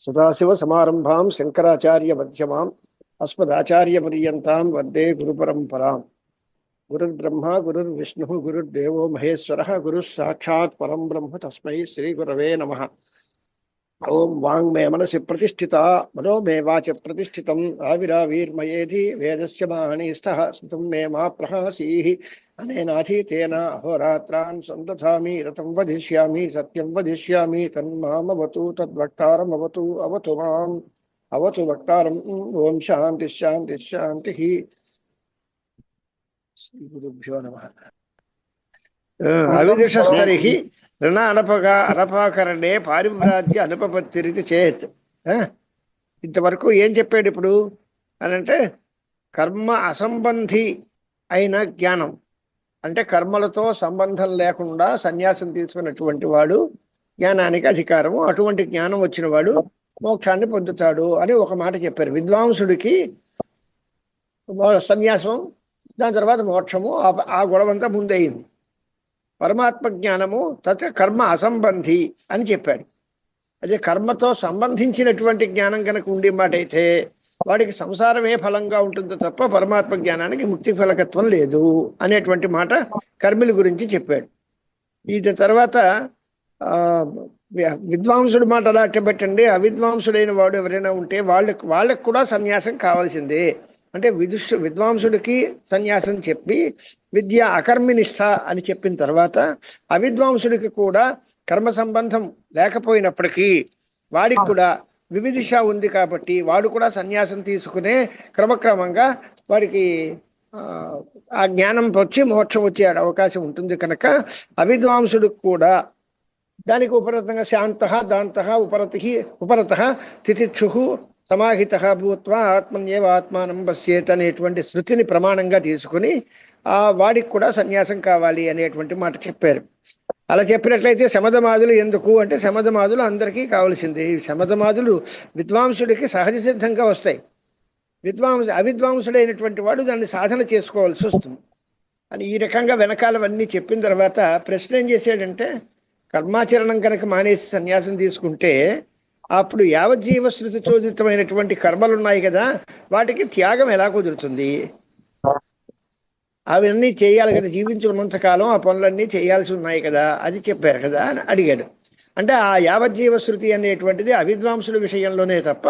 సదాశివసమారంభాం శంకరాచార్యమధ్యమాం అస్మదాచార్యపర్యంతాం వందే గురుపరంపరాం. గురుర్బ్రహ్మ గురుర్విష్ణుః గురుర్దేవో మహేశ్వరः గురుః సాక్షాత్ పరం బ్రహ్మ తస్మై శ్రీగురవే నమః. ఓం వాంగ్ మే మనసి ప్రతిష్ఠిత మనో మే వాచ ప్రతిష్ఠితం ఆవిరావిర్మయేధి వేదస్య మాహనీస్థః స్మృతం మే మా ప్రహాసీః అనేనాధీతేన అహోరాత్రాన్ సందధామి రతం వదిష్యామి సత్యం వదిష్యామి తన్మామవతు తద్వక్తారమవతు అవతు మాం అవతు వక్తారం. ఓం శాంతి శాంతి శాంతి. శ్రీ గురుభ్యో నమః. అవిదుషస్తరి ఋణ అనపాకరణే పారివ్రాజ్య అనుపపత్తిరితి చేత్. ఇంతవరకు ఏం చెప్పాడు ఇప్పుడు అని అంటే, కర్మ అసంబంధి అయిన జ్ఞానం అంటే కర్మలతో సంబంధం లేకుండా సన్యాసం తీసుకున్నటువంటి వాడు జ్ఞానానికి అధికారము, అటువంటి జ్ఞానం వచ్చిన వాడు మోక్షాన్ని పొందుతాడు అని ఒక మాట చెప్పారు. విద్వాంసుడికి సన్యాసం, దాని తర్వాత మోక్షము, ఆ గొడవంతా ముందయింది. పరమాత్మ జ్ఞానము తత్ కర్మ అసంబంధి అని చెప్పాడు. అదే కర్మతో సంబంధించినటువంటి జ్ఞానం కనుక ఉండే మాట అయితే వాడికి సంసారమే ఫలంగా ఉంటుందో తప్ప పరమాత్మ జ్ఞానానికి ముక్తి ఫలకత్వం లేదు అనేటువంటి మాట కర్మిల గురించి చెప్పాడు. ఇది తర్వాత విద్వాంసుడి మాట అలా అట్టబెట్టండి. అవిద్వాంసుడైన వాడు ఎవరైనా ఉంటే వాళ్ళకు కూడా సన్యాసం కావాల్సిందే అంటే విద్వాంసుడికి సన్యాసం చెప్పి విద్య అకర్మినిష్ట అని చెప్పిన తర్వాత అవిద్వాంసుడికి కూడా కర్మ సంబంధం లేకపోయినప్పటికీ వాడికి కూడా వివిధిష ఉంది కాబట్టి వాడు కూడా సన్యాసం తీసుకునే క్రమక్రమంగా వాడికి ఆ జ్ఞానం వచ్చి మోక్షం వచ్చే అవకాశం ఉంటుంది. కనుక అవిద్వాంసుడికి కూడా దానికి ఉపరతంగా శాంత దాంత ఉపరత తితిక్షు సమాహిత భూత్వా ఆత్మన్యేవ ఆత్మానం పశ్యేత్ అనేటువంటి శృతిని ప్రమాణంగా తీసుకుని వాడికి కూడా సన్యాసం కావాలి అనేటువంటి మాట చెప్పారు. అలా చెప్పినట్లయితే శమధమాదులు ఎందుకు అంటే, శమధమాదులు అందరికీ కావాల్సిందే. ఈ శమధమాదులు విద్వాంసుడికి సహజ సిద్ధంగా వస్తాయి. అవిద్వాంసుడైనటువంటి వాడు దాన్ని సాధన చేసుకోవాల్సి వస్తుంది అని ఈ రకంగా వెనకాలవన్నీ చెప్పిన తర్వాత ప్రశ్న ఏం చేశాడంటే, కర్మాచరణం కనుక మానేసి సన్యాసం తీసుకుంటే అప్పుడు యావజ్జీవశ్రుతి చోదితమైనటువంటి కర్మలు ఉన్నాయి కదా, వాటికి త్యాగం ఎలా కుదురుతుంది? అవన్నీ చేయాలి కదా, జీవించి ఉన్నంతకాలం ఆ పనులన్నీ చేయాల్సి ఉన్నాయి కదా, అది చెప్పారు కదా అని అడిగాడు. అంటే ఆ యావజ్జీవశ్రుతి అనేటువంటిది అవిద్వాంసుడి విషయంలోనే తప్ప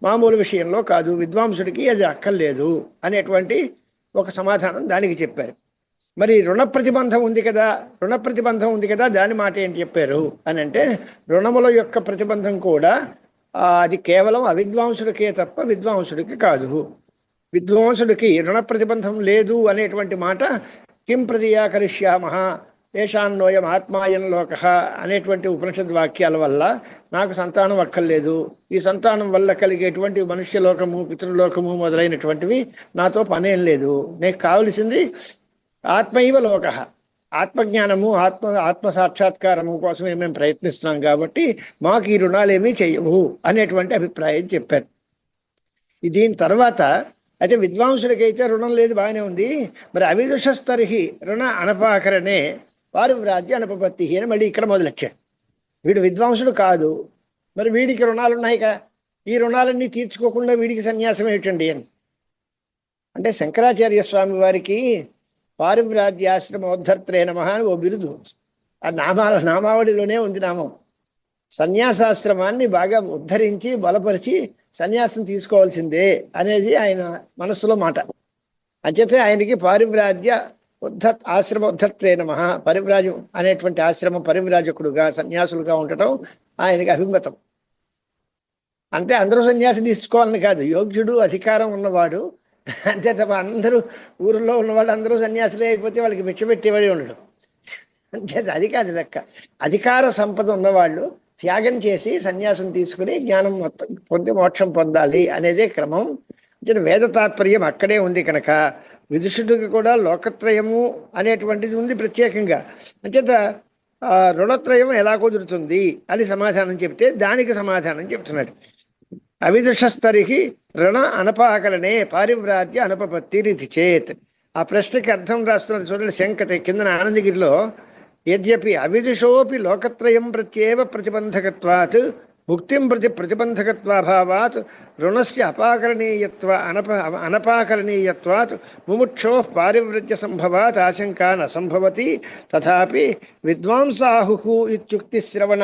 మామూలు విషయంలో కాదు, విద్వాంసుడికి అది అక్కర్లేదు అనేటువంటి ఒక సమాధానం దానికి చెప్పారు. మరి రుణ ప్రతిబంధం ఉంది కదా, దాని మాట ఏంటి చెప్పారు అని అంటే, రుణముల యొక్క ప్రతిబంధం కూడా అది కేవలం అవిద్వాంసుడికే తప్ప విద్వాంసుడికి కాదు. విద్వాంసుడికి రుణ ప్రతిబంధం లేదు అనేటువంటి మాట కిం ప్రతియాకరిష్యామః ఏషాన్నోయం ఆత్మాయం లోకః అనేటువంటి ఉపనిషద్ వాక్యాల వల్ల నాకు సంతానం అక్కర్లేదు, ఈ సంతానం వల్ల కలిగేటువంటి మనుష్యలోకము పితృలోకము మొదలైనటువంటివి నాతో పనేం లేదు, నీకు కావలసింది ఆత్మైవ లోక, ఆత్మజ్ఞానము ఆత్మ సాక్షాత్కారము కోసమే మేము ప్రయత్నిస్తున్నాం కాబట్టి మాకు ఈ రుణాలేమీ చెయ్యవు అనేటువంటి అభిప్రాయం చెప్పారు. దీని తర్వాత అయితే విద్వాంసుడికైతే రుణం లేదు, బాగానే ఉంది. మరి అవిదుషస్తరి రుణ అనపాకరణే పారివ్రాజ్య అనుపపత్తి అని మళ్ళీ ఇక్కడ మొదలెచ్చాడు. వీడు విద్వాంసుడు కాదు, మరి వీడికి రుణాలు ఉన్నాయి కదా, ఈ రుణాలన్నీ తీర్చుకోకుండా వీడికి సన్యాసం ఏమిటండి అని అంటే, శంకరాచార్య స్వామి వారికి పారివ్రాజ్యాశ్రమోద్ధర్త్రే నమః అని ఓ బిరుదు, ఆ నామావళిలోనే ఉంది నామం. సన్యాసాశ్రమాన్ని బాగా ఉద్ధరించి బలపరిచి సన్యాసం తీసుకోవాల్సిందే అనేది ఆయన మనస్సులో మాట. అంచేతే ఆయనకి పారివ్రాజ్య ఆశ్రమోద్ధర్త్రే నమః, పరివ్రాజం అనేటువంటి ఆశ్రమం పరివ్రాజకుడుగా సన్యాసులుగా ఉండటం ఆయనకి అభిమతం. అంటే అందరూ సన్యాసం తీసుకోవాలని కాదు, యోగ్యుడు అధికారం ఉన్నవాడు, అంతే తప్ప అందరూ ఊరిలో ఉన్నవాళ్ళు అందరూ సన్యాసులే అయిపోతే వాళ్ళకి భిక్ష పెట్టేవాడే ఉండడు. అంతే, అది కాదు లెక్క. అధికార సంపద ఉన్నవాళ్ళు త్యాగం చేసి సన్యాసం తీసుకుని జ్ఞానం మొత్తం పొంది మోక్షం పొందాలి అనేదే క్రమం. అంచేత వేద తాత్పర్యం అక్కడే ఉంది. కనుక విదుషుడికి కూడా లోకత్రయము అనేటువంటిది ఉంది ప్రత్యేకంగా. అంచేత రుణత్రయం ఎలా కుదురుతుంది అని సమాధానం చెప్తే దానికి సమాధానం చెప్తున్నాడు. అవిదుషస్తరి రుణ అనపాకరణే పారివ్రాజ్య అనుపపత్తిరితి చేత్. ఆ ప్రశ్నకి అర్థం రాస్తున్నది చూడండి. శంకతే కిందన ఆనందగిరిలో యద్యపి అవిదుషోపి లోకత్రయం ప్రత్యేవ ప్రతిబంధకత్వాత్ ముక్తిం ప్రతి ప్రతిబంధకత్వాభావాత్ రుణస్య అనపాకరణీయత్వాత్ ముముక్షో పారివ్రజ్య సంభవాత్ ఆశంకా నసంభవతి తథాపి విద్వాంసాహు ఇత్యుక్తి శ్రవణ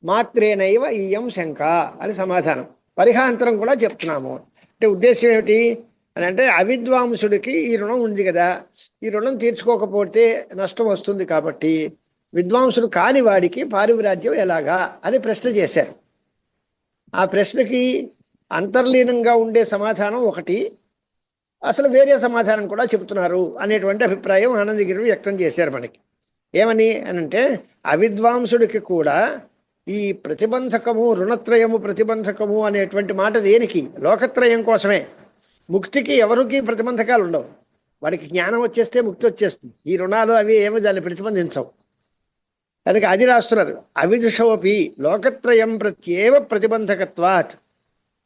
మాత్రేనైవ ఇయం శంక అని సమాధానం. పరిహాంతరం కూడా చెప్తున్నాము. అంటే ఉద్దేశం ఏమిటి అని అంటే, అవిద్వాంసుడికి ఈ రుణం ఉంది కదా, ఈ రుణం తీర్చుకోకపోతే నష్టం వస్తుంది కాబట్టి విద్వాంసుడు కాని వాడికి పారివ్రాజ్యం ఎలాగా అని ప్రశ్న చేశారు. ఆ ప్రశ్నకి అంతర్లీనంగా ఉండే సమాధానం ఒకటి, అసలు వేరే సమాధానం కూడా చెబుతున్నారు అనేటువంటి అభిప్రాయం ఆనందగిరి వ్యక్తం చేశారు మనకి. ఏమని అనంటే, అవిద్వాంసుడికి కూడా ఈ ప్రతిబంధకము, రుణత్రయము ప్రతిబంధకము అనేటువంటి మాట దేనికి? లోకత్రయం కోసమే. ముక్తికి ఎవరికి ప్రతిబంధకాలు ఉండవు. వాడికి జ్ఞానం వచ్చేస్తే ముక్తి వచ్చేస్తుంది. ఈ రుణాలు అవి ఏమి దాన్ని ప్రతిబంధించవు. కనుక అది రాస్తున్నారు, అవిదుషోపి లోకత్రయం ప్రత్యేవ ప్రతిబంధకత్వాత్.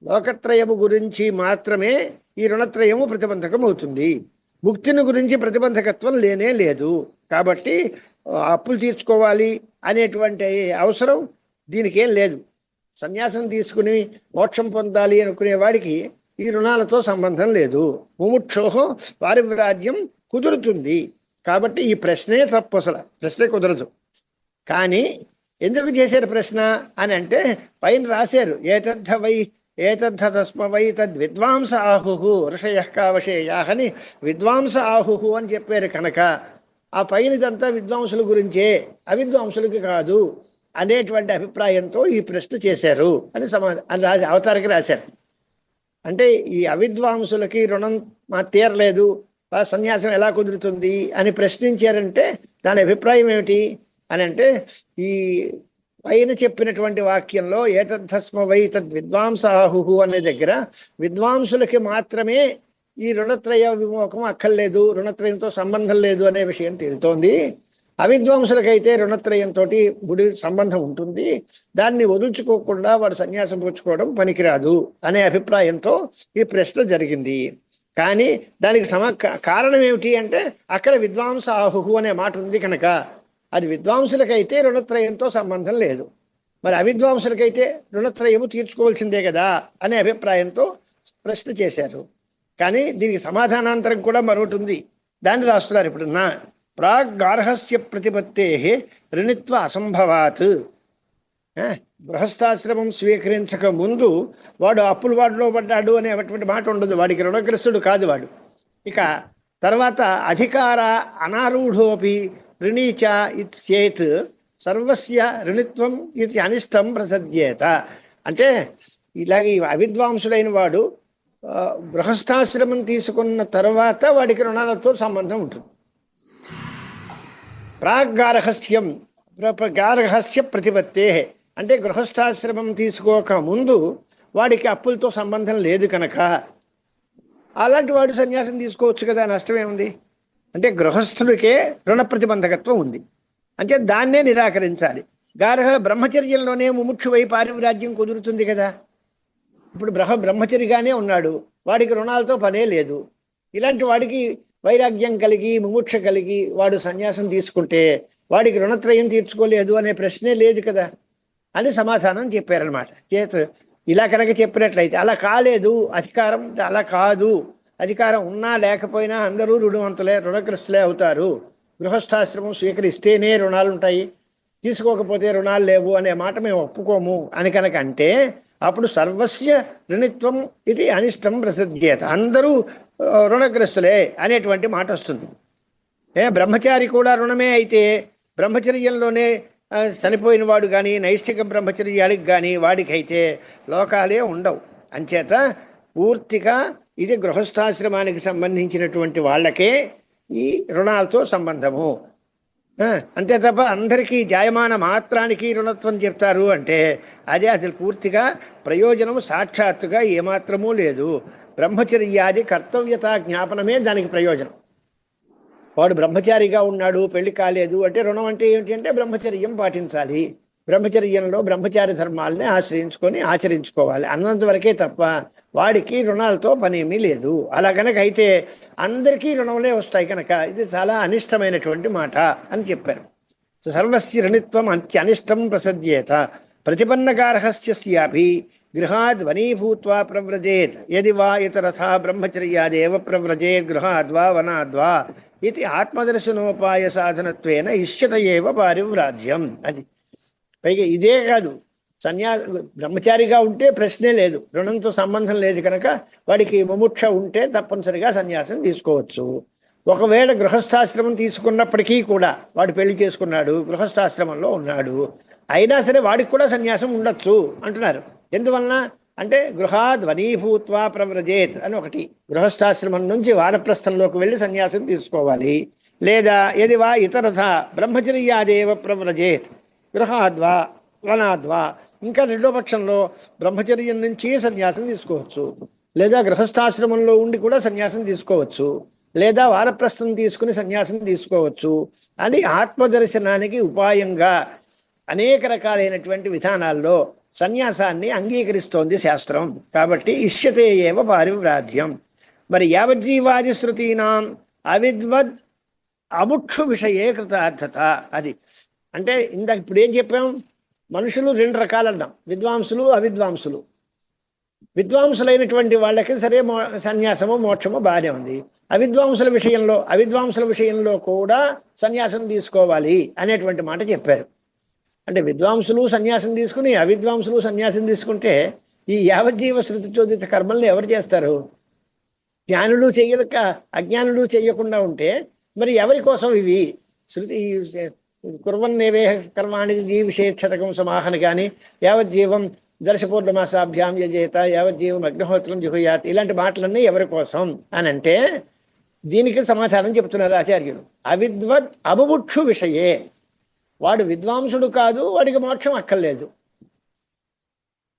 లోకత్రయము గురించి మాత్రమే ఈ రుణత్రయము ప్రతిబంధకం అవుతుంది. ముక్తిని గురించి ప్రతిబంధకత్వం లేనే లేదు. కాబట్టి అప్పులు తీర్చుకోవాలి అనేటువంటి అవసరం దీనికి ఏం లేదు. సన్యాసం తీసుకుని మోక్షం పొందాలి అనుకునే వాడికి ఈ రుణాలతో సంబంధం లేదు. ముముక్షోహో పారివ్రాజ్యం కుదురుతుంది. కాబట్టి ఈ ప్రశ్నే తప్పు, అసలు ప్రశ్నే కుదరదు. కానీ ఎందుకు చేశారు ప్రశ్న అని అంటే, పైన రాశారు, ఏతద్ధ వై తద్విద్వాంస ఆహుహు ఋషయ కావశేయాహని విద్వాంస ఆహుహు అని చెప్పారు. కనుక ఆ పైనదంతా విద్వాంసుల గురించే, అవిద్వాంసులకి కాదు అనేటువంటి అభిప్రాయంతో ఈ ప్రశ్న చేశారు అని రాసి అవతారికి రాశారు. అంటే ఈ అవిద్వాంసులకి రుణం తీరలేదు, సన్యాసం ఎలా కుదురుతుంది అని ప్రశ్నించారంటే దాని అభిప్రాయం ఏమిటి అని అంటే, ఈ పైన చెప్పినటువంటి వాక్యంలో ఏతద్ధస్మ వై తద్విద్వాంసాహు అనే దగ్గర విద్వాంసులకి మాత్రమే ఈ రుణత్రయ విమోకం అక్కర్లేదు, రుణత్రయంతో సంబంధం లేదు అనే విషయం తేలుతోంది. అవిద్వాంసులకైతే రుణత్రయంతో గుడి సంబంధం ఉంటుంది, దాన్ని వదులుచుకోకుండా వాడు సన్యాసం పుచ్చుకోవడం పనికిరాదు అనే అభిప్రాయంతో ఈ ప్రశ్న జరిగింది. కానీ దానికి కారణం ఏమిటి అంటే, అక్కడ విద్వాంస ఆహుహు అనే మాట ఉంది కనుక అది విద్వాంసులకైతే రుణత్రయంతో సంబంధం లేదు, మరి అవిద్వాంసులకైతే రుణత్రయము తీర్చుకోవాల్సిందే కదా అనే అభిప్రాయంతో ప్రశ్న చేశారు. కానీ దీనికి సమాధానాంతరం కూడా మరొకటి ఉంది, దాన్ని రాస్తున్నారు ఇప్పుడు. ప్రాగ్గార్హస్య ప్రతిపత్తే రుణిత్వ అసంభవాత్. గృహస్థాశ్రమం స్వీకరించక ముందు వాడు అప్పుల వాడిలో పడ్డాడు అనేటువంటి మాట ఉండదు, వాడికి రుణగ్రస్తుడు కాదు వాడు. ఇక తర్వాత అధికార అనారూఢోపి ऋणीच इत्येत् सर्वस्य ऋणित्వం ఇది అనిష్టం ప్రసజ్యేత. అంటే ఇలాగే అవిద్వాంసుడైన వాడు గృహస్థాశ్రమం తీసుకున్న తర్వాత వాడికి రుణాలతో సంబంధం ఉంటుంది. గార్హస్య ప్రతిపత్తే అంటే గృహస్థాశ్రమం తీసుకోక ముందు వాడికి అప్పులతో సంబంధం లేదు కనుక అలాంటి వాడు సన్యాసం తీసుకోవచ్చు కదా, నష్టమేముంది? అంటే గృహస్థుడికే రుణ ప్రతిబంధకత్వం ఉంది, అంటే దాన్నే నిరాకరించాలి. బ్రహ్మచర్యంలోనే ముముక్షువై పారివ్రాజ్యం కుదురుతుంది కదా. ఇప్పుడు బ్రహ్మచరిగానే ఉన్నాడు, వాడికి రుణాలతో పనే లేదు. ఇలాంటి వాడికి వైరాగ్యం కలిగి ముముక్ష కలిగి వాడు సన్యాసం తీసుకుంటే వాడికి రుణత్రయం తీర్చుకోలేదు అనే ప్రశ్నే లేదు కదా అని సమాధానం చెప్పారనమాట. ఇలా కనుక చెప్పినట్లయితే అలా కాలేదు, అధికారం అలా కాదు, అధికారం ఉన్నా లేకపోయినా అందరూ రుణగ్రస్తులే అవుతారు. గృహస్థాశ్రమం స్వీకరిస్తేనే రుణాలు ఉంటాయి, తీసుకోకపోతే రుణాలు లేవు అనే మాట మేము ఒప్పుకోము అని కనుక అంటే అప్పుడు సర్వస్య రుణిత్వం ఇది అనిష్టం ప్రసిద్ధ్యేత, అందరూ రుణగ్రస్తులే అనేటువంటి మాట వస్తుంది. బ్రహ్మచారి కూడా రుణమే అయితే బ్రహ్మచర్యంలోనే చనిపోయిన వాడు కానీ నైష్ఠిక బ్రహ్మచర్యానికి కానీ వాడికైతే లోకాలే ఉండవు. అంచేత పూర్తిగా ఇది గృహస్థాశ్రమానికి సంబంధించినటువంటి వాళ్ళకే ఈ రుణాలతో సంబంధము. అంతే తప్ప అందరికీ జాయమాన మాత్రానికి రుణత్వం చెప్తారు అంటే అదే అసలు పూర్తిగా ప్రయోజనం సాక్షాత్తుగా ఏమాత్రమూ లేదు. బ్రహ్మచర్యాది కర్తవ్యత జ్ఞాపనమే దానికి ప్రయోజనం. వాడు బ్రహ్మచారిగా ఉన్నాడు, పెళ్లి కాలేదు అంటే రుణం అంటే ఏమిటి అంటే బ్రహ్మచర్యం పాటించాలి, బ్రహ్మచర్యంలో బ్రహ్మచారి ధర్మాలని ఆచరించుకోవాలి అన్నంతవరకే తప్ప వాడికి రుణాలతో పనేమీ లేదు. అలా కనుక అయితే అందరికీ రుణంలే వస్తాయి కనుక ఇది చాలా అనిష్టమైనటువంటి మాట అని చెప్పారు. సర్వస్య రుణిత్వం అత్యనిష్టం ప్రసజ్యేత ప్రతిపన్నగార్హస్యాపి గృహాద్ వనీభూత్వా ప్రవ్రజేత్ యది వా ఇతరథా బ్రహ్మచర్యాదేవ ప్రవ్రజేత్ గృహాద్వా వనాద్వా ఇది ఆత్మదర్శనోపాయ సాధనత్వేన ఇష్యత ఏవ పారివ్రాజ్యం. అది పైగా ఇదే కాదు, బ్రహ్మచారిగా ఉంటే ప్రశ్నే లేదు, రుణంతో సంబంధం లేదు కనుక వాడికి ముముక్ష ఉంటే తప్పనిసరిగా సన్యాసం తీసుకోవచ్చు. ఒకవేళ గృహస్థాశ్రమం తీసుకున్నప్పటికీ కూడా వాడు పెళ్లి చేసుకున్నాడు, గృహస్థాశ్రమంలో ఉన్నాడు, అయినా సరే వాడికి కూడా సన్యాసం ఉండొచ్చు అంటున్నారు. ఎందువలన అంటే గృహాద్ వనీభూత్వా ప్రవ్రజేత్ అని ఒకటి, గృహస్థాశ్రమం నుంచి వానప్రస్థంలోకి వెళ్ళి సన్యాసం తీసుకోవాలి. లేదా యది వా ఇతరథ బ్రహ్మచర్యాదేవ ప్రవ్రజేత్ గృహాద్వా వనాద్వా, ఇంకా రెండో పక్షంలో బ్రహ్మచర్యం నుంచి సన్యాసం తీసుకోవచ్చు, లేదా గృహస్థాశ్రమంలో ఉండి కూడా సన్యాసం తీసుకోవచ్చు, లేదా వానప్రస్థం తీసుకుని సన్యాసం తీసుకోవచ్చు అని ఆత్మదర్శనానికి ఉపాయంగా అనేక రకాలైనటువంటి విధానాల్లో సన్యాసాన్ని అంగీకరిస్తోంది శాస్త్రం. కాబట్టి ఇష్యతే ఏవ పారివ్రాజ్యం. మరి యావజ్జీవాది శృతీనాం అవిద్వద్ అముక్షు విషయే కృతార్థత. అది అంటే ఇందాక ఇప్పుడు ఏం చెప్పాం, మనుషులు రెండు రకాలన్నాం, విద్వాంసులు అవిద్వాంసులు. విద్వాంసులైనటువంటి వాళ్ళకి సరే సన్యాసము మోక్షము బాగానే ఉంది. అవిద్వాంసుల విషయంలో కూడా సన్యాసం తీసుకోవాలి అనేటువంటి మాట చెప్పారు. అంటే విద్వాంసులు సన్యాసం తీసుకుని అవిద్వాంసులు సన్యాసం తీసుకుంటే ఈ యావజ్జీవ శృతి చోదిత కర్మల్ని ఎవరు చేస్తారు? జ్ఞానులు చెయ్యక అజ్ఞానులు చెయ్యకుండా ఉంటే మరి ఎవరి కోసం ఇవి? శృతి కుర్వన్నేవే కర్మాణి జీవిషేక్షతకం సమాహన కానీ, యావజ్జీవం దర్శపూర్ణమాసాభ్యాం యజేత, యావజ్జీవం అగ్నిహోత్రం జుహుయాత్, ఇలాంటి మాటలన్నీ ఎవరి కోసం అని అంటే దీనికి సమాధానం చెప్తున్నారు ఆచార్యులు. అవిద్వత్ అబుభుక్షు విషయే, వాడు విద్వాంసుడు కాదు, వాడికి మోక్షం అక్కర్లేదు,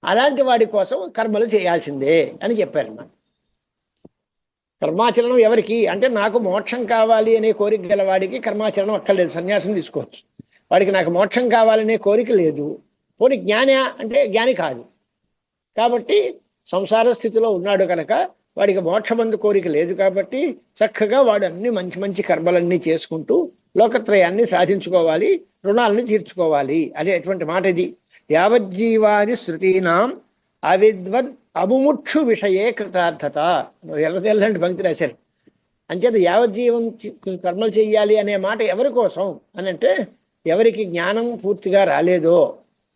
అలాంటి వాడి కోసం కర్మలు చేయాల్సిందే అని చెప్పారన్నమాట. కర్మాచరణం ఎవరికి అంటే నాకు మోక్షం కావాలి అనే కోరిక గలవాడికి కర్మాచరణం అక్కర్లేదు, సన్యాసం తీసుకోవచ్చు. వాడికి నాకు మోక్షం కావాలనే కోరిక లేదు, పోనీ జ్ఞాని అంటే జ్ఞాని కాదు, కాబట్టి సంసార స్థితిలో ఉన్నాడు కనుక వాడికి మోక్షమందు కోరిక లేదు, కాబట్టి చక్కగా వాడు అన్ని మంచి మంచి కర్మలన్నీ చేసుకుంటూ లోకత్రయాన్ని సాధించుకోవాలి, రుణాలని తీర్చుకోవాలి అనేటువంటి మాట ఇది. యావజ్జీవాది శృతీనాం అవిద్వద్ అముముక్షు విషయే కృతార్థత. ఎల్లతెల్లంటి పంక్తి రాశారు. అంచేత యావజ్జీవం కర్మలు చెయ్యాలి అనే మాట ఎవరి కోసం అని అంటే ఎవరికి జ్ఞానం పూర్తిగా రాలేదో,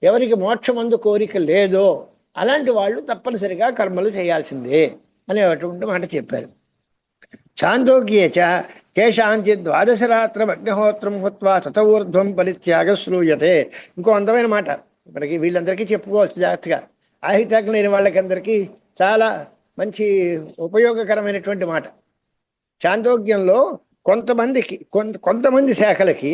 ఎవరికి మోక్షమందు కోరిక లేదో అలాంటి వాళ్ళు తప్పనిసరిగా కర్మలు చేయాల్సిందే అనేటువంటి మాట చెప్పారు. ఛాందోగ్యేచ కేశాంచిత్ ద్వాదశరాత్రం అగ్నిహోత్రం హుత్వా తతఊర్ధ్వం పరిత్యాగ శ్రూయతే. ఇంకో అందమైన మాట మనకి వీళ్ళందరికీ చెప్పుకోవచ్చు జాగ్రత్తగా, ఆహితాగ్ని లేని వాళ్ళకందరికీ చాలా మంచి ఉపయోగకరమైనటువంటి మాట. చాందోగ్యంలో కొంతమంది శాఖలకి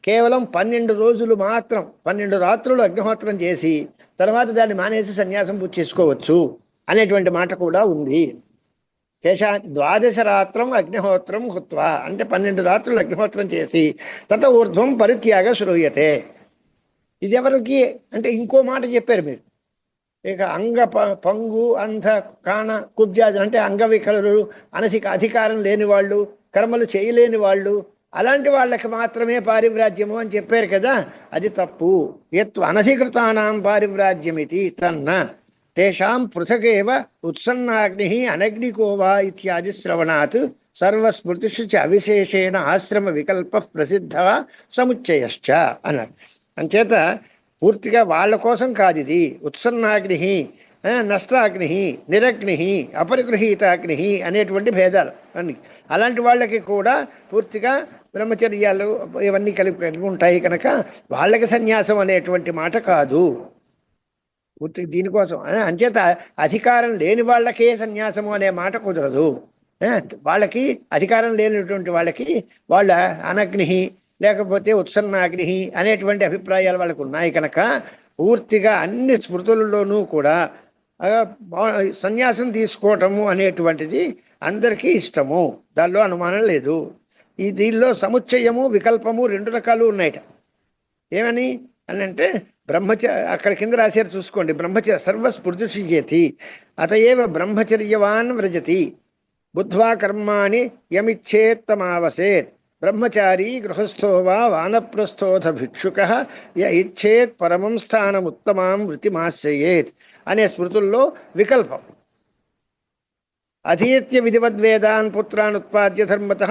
కేవలం 12 రోజులు మాత్రం 12 రాత్రులు అగ్నిహోత్రం చేసి తర్వాత దాన్ని మానేసి సన్యాసం పుచ్చేసుకోవచ్చు అనేటువంటి మాట కూడా ఉంది. ద్వాదశరాత్రం అగ్నిహోత్రం హుత్వా అంటే 12 రాత్రులు అగ్నిహోత్రం చేసి తత ఊర్ధ్వం పరిత్యాగ శ్రూయతే. ఇది ఎవరికి అంటే ఇంకో మాట చెప్పారు మీరు. ఇక పంగు అంధ కాణ కుబ్జాది అంటే అంగవికలురు, అధికారం లేని వాళ్ళు, కర్మలు చేయలేని వాళ్ళు, అలాంటి వాళ్ళకి మాత్రమే పారివ్రాజ్యము అని చెప్పారు కదా, అది తప్పు. యత్ అనధికృతానాం పారివ్రాజ్యమితి తన్న తేషాం పృథకేవ ఉత్సన్నాగ్ని అనగ్నికోవా ఇత్యాది శ్రవణాత్ సర్వస్మృతిషు చ అవిశేషేణ ఆశ్రమ వికల్ప ప్రసిద్ధ సముచ్చయశ్చ అన్నారు. అంచేత పూర్తిగా వాళ్ళ కోసం కాదు ఇది. ఉత్సన్నాగ్ని, నష్టాగ్ని, నిరగ్ని, అపరిగృహీతాగ్ని అనేటువంటి భేదాలు అన్ని అలాంటి వాళ్ళకి కూడా పూర్తిగా బ్రహ్మచర్యాలు ఇవన్నీ కలిపి ఉంటాయి కనుక వాళ్ళకి సన్యాసం అనేటువంటి మాట కాదు. పూర్తి దీనికోసం అంచేత అధికారం లేని వాళ్ళకే సన్యాసము అనే మాట కుదరదు. వాళ్ళకి అధికారం లేనటువంటి వాళ్ళకి వాళ్ళ అనగ్ని లేకపోతే ఉత్సన్నాగ్ని అనేటువంటి అభిప్రాయాలు వాళ్ళకు ఉన్నాయి కనుక పూర్తిగా అన్ని స్మృతులలోనూ కూడా సన్యాసం తీసుకోవటము అనేటువంటిది అందరికీ ఇష్టము, దానిలో అనుమానం లేదు. దీనిలో సముచ్చయము వికల్పము 2 రకాలు ఉన్నాయట. ఏమని అని అంటే అక్కడ కింద రాశారు చూసుకోండి. సర్వస్మృతిషు చేతి అతయేవ బ్రహ్మచర్యవాన్ వ్రజతి బుద్ధ్వా కర్మాణి యమిచ్చేత్తమావసేత్ బ్రహ్మచారి గృహస్థో వా వానప్రస్థోథ భిక్షుక య ఇచ్చేత్ పరమం స్థానముత్తమాం వృత్తిమాశ్రయేత్ అనే స్మృతుల్లో వికల్పం. అధీత్య విధివద్వేదాన్ పుత్రాన్ ఉత్పాద్య ధర్మత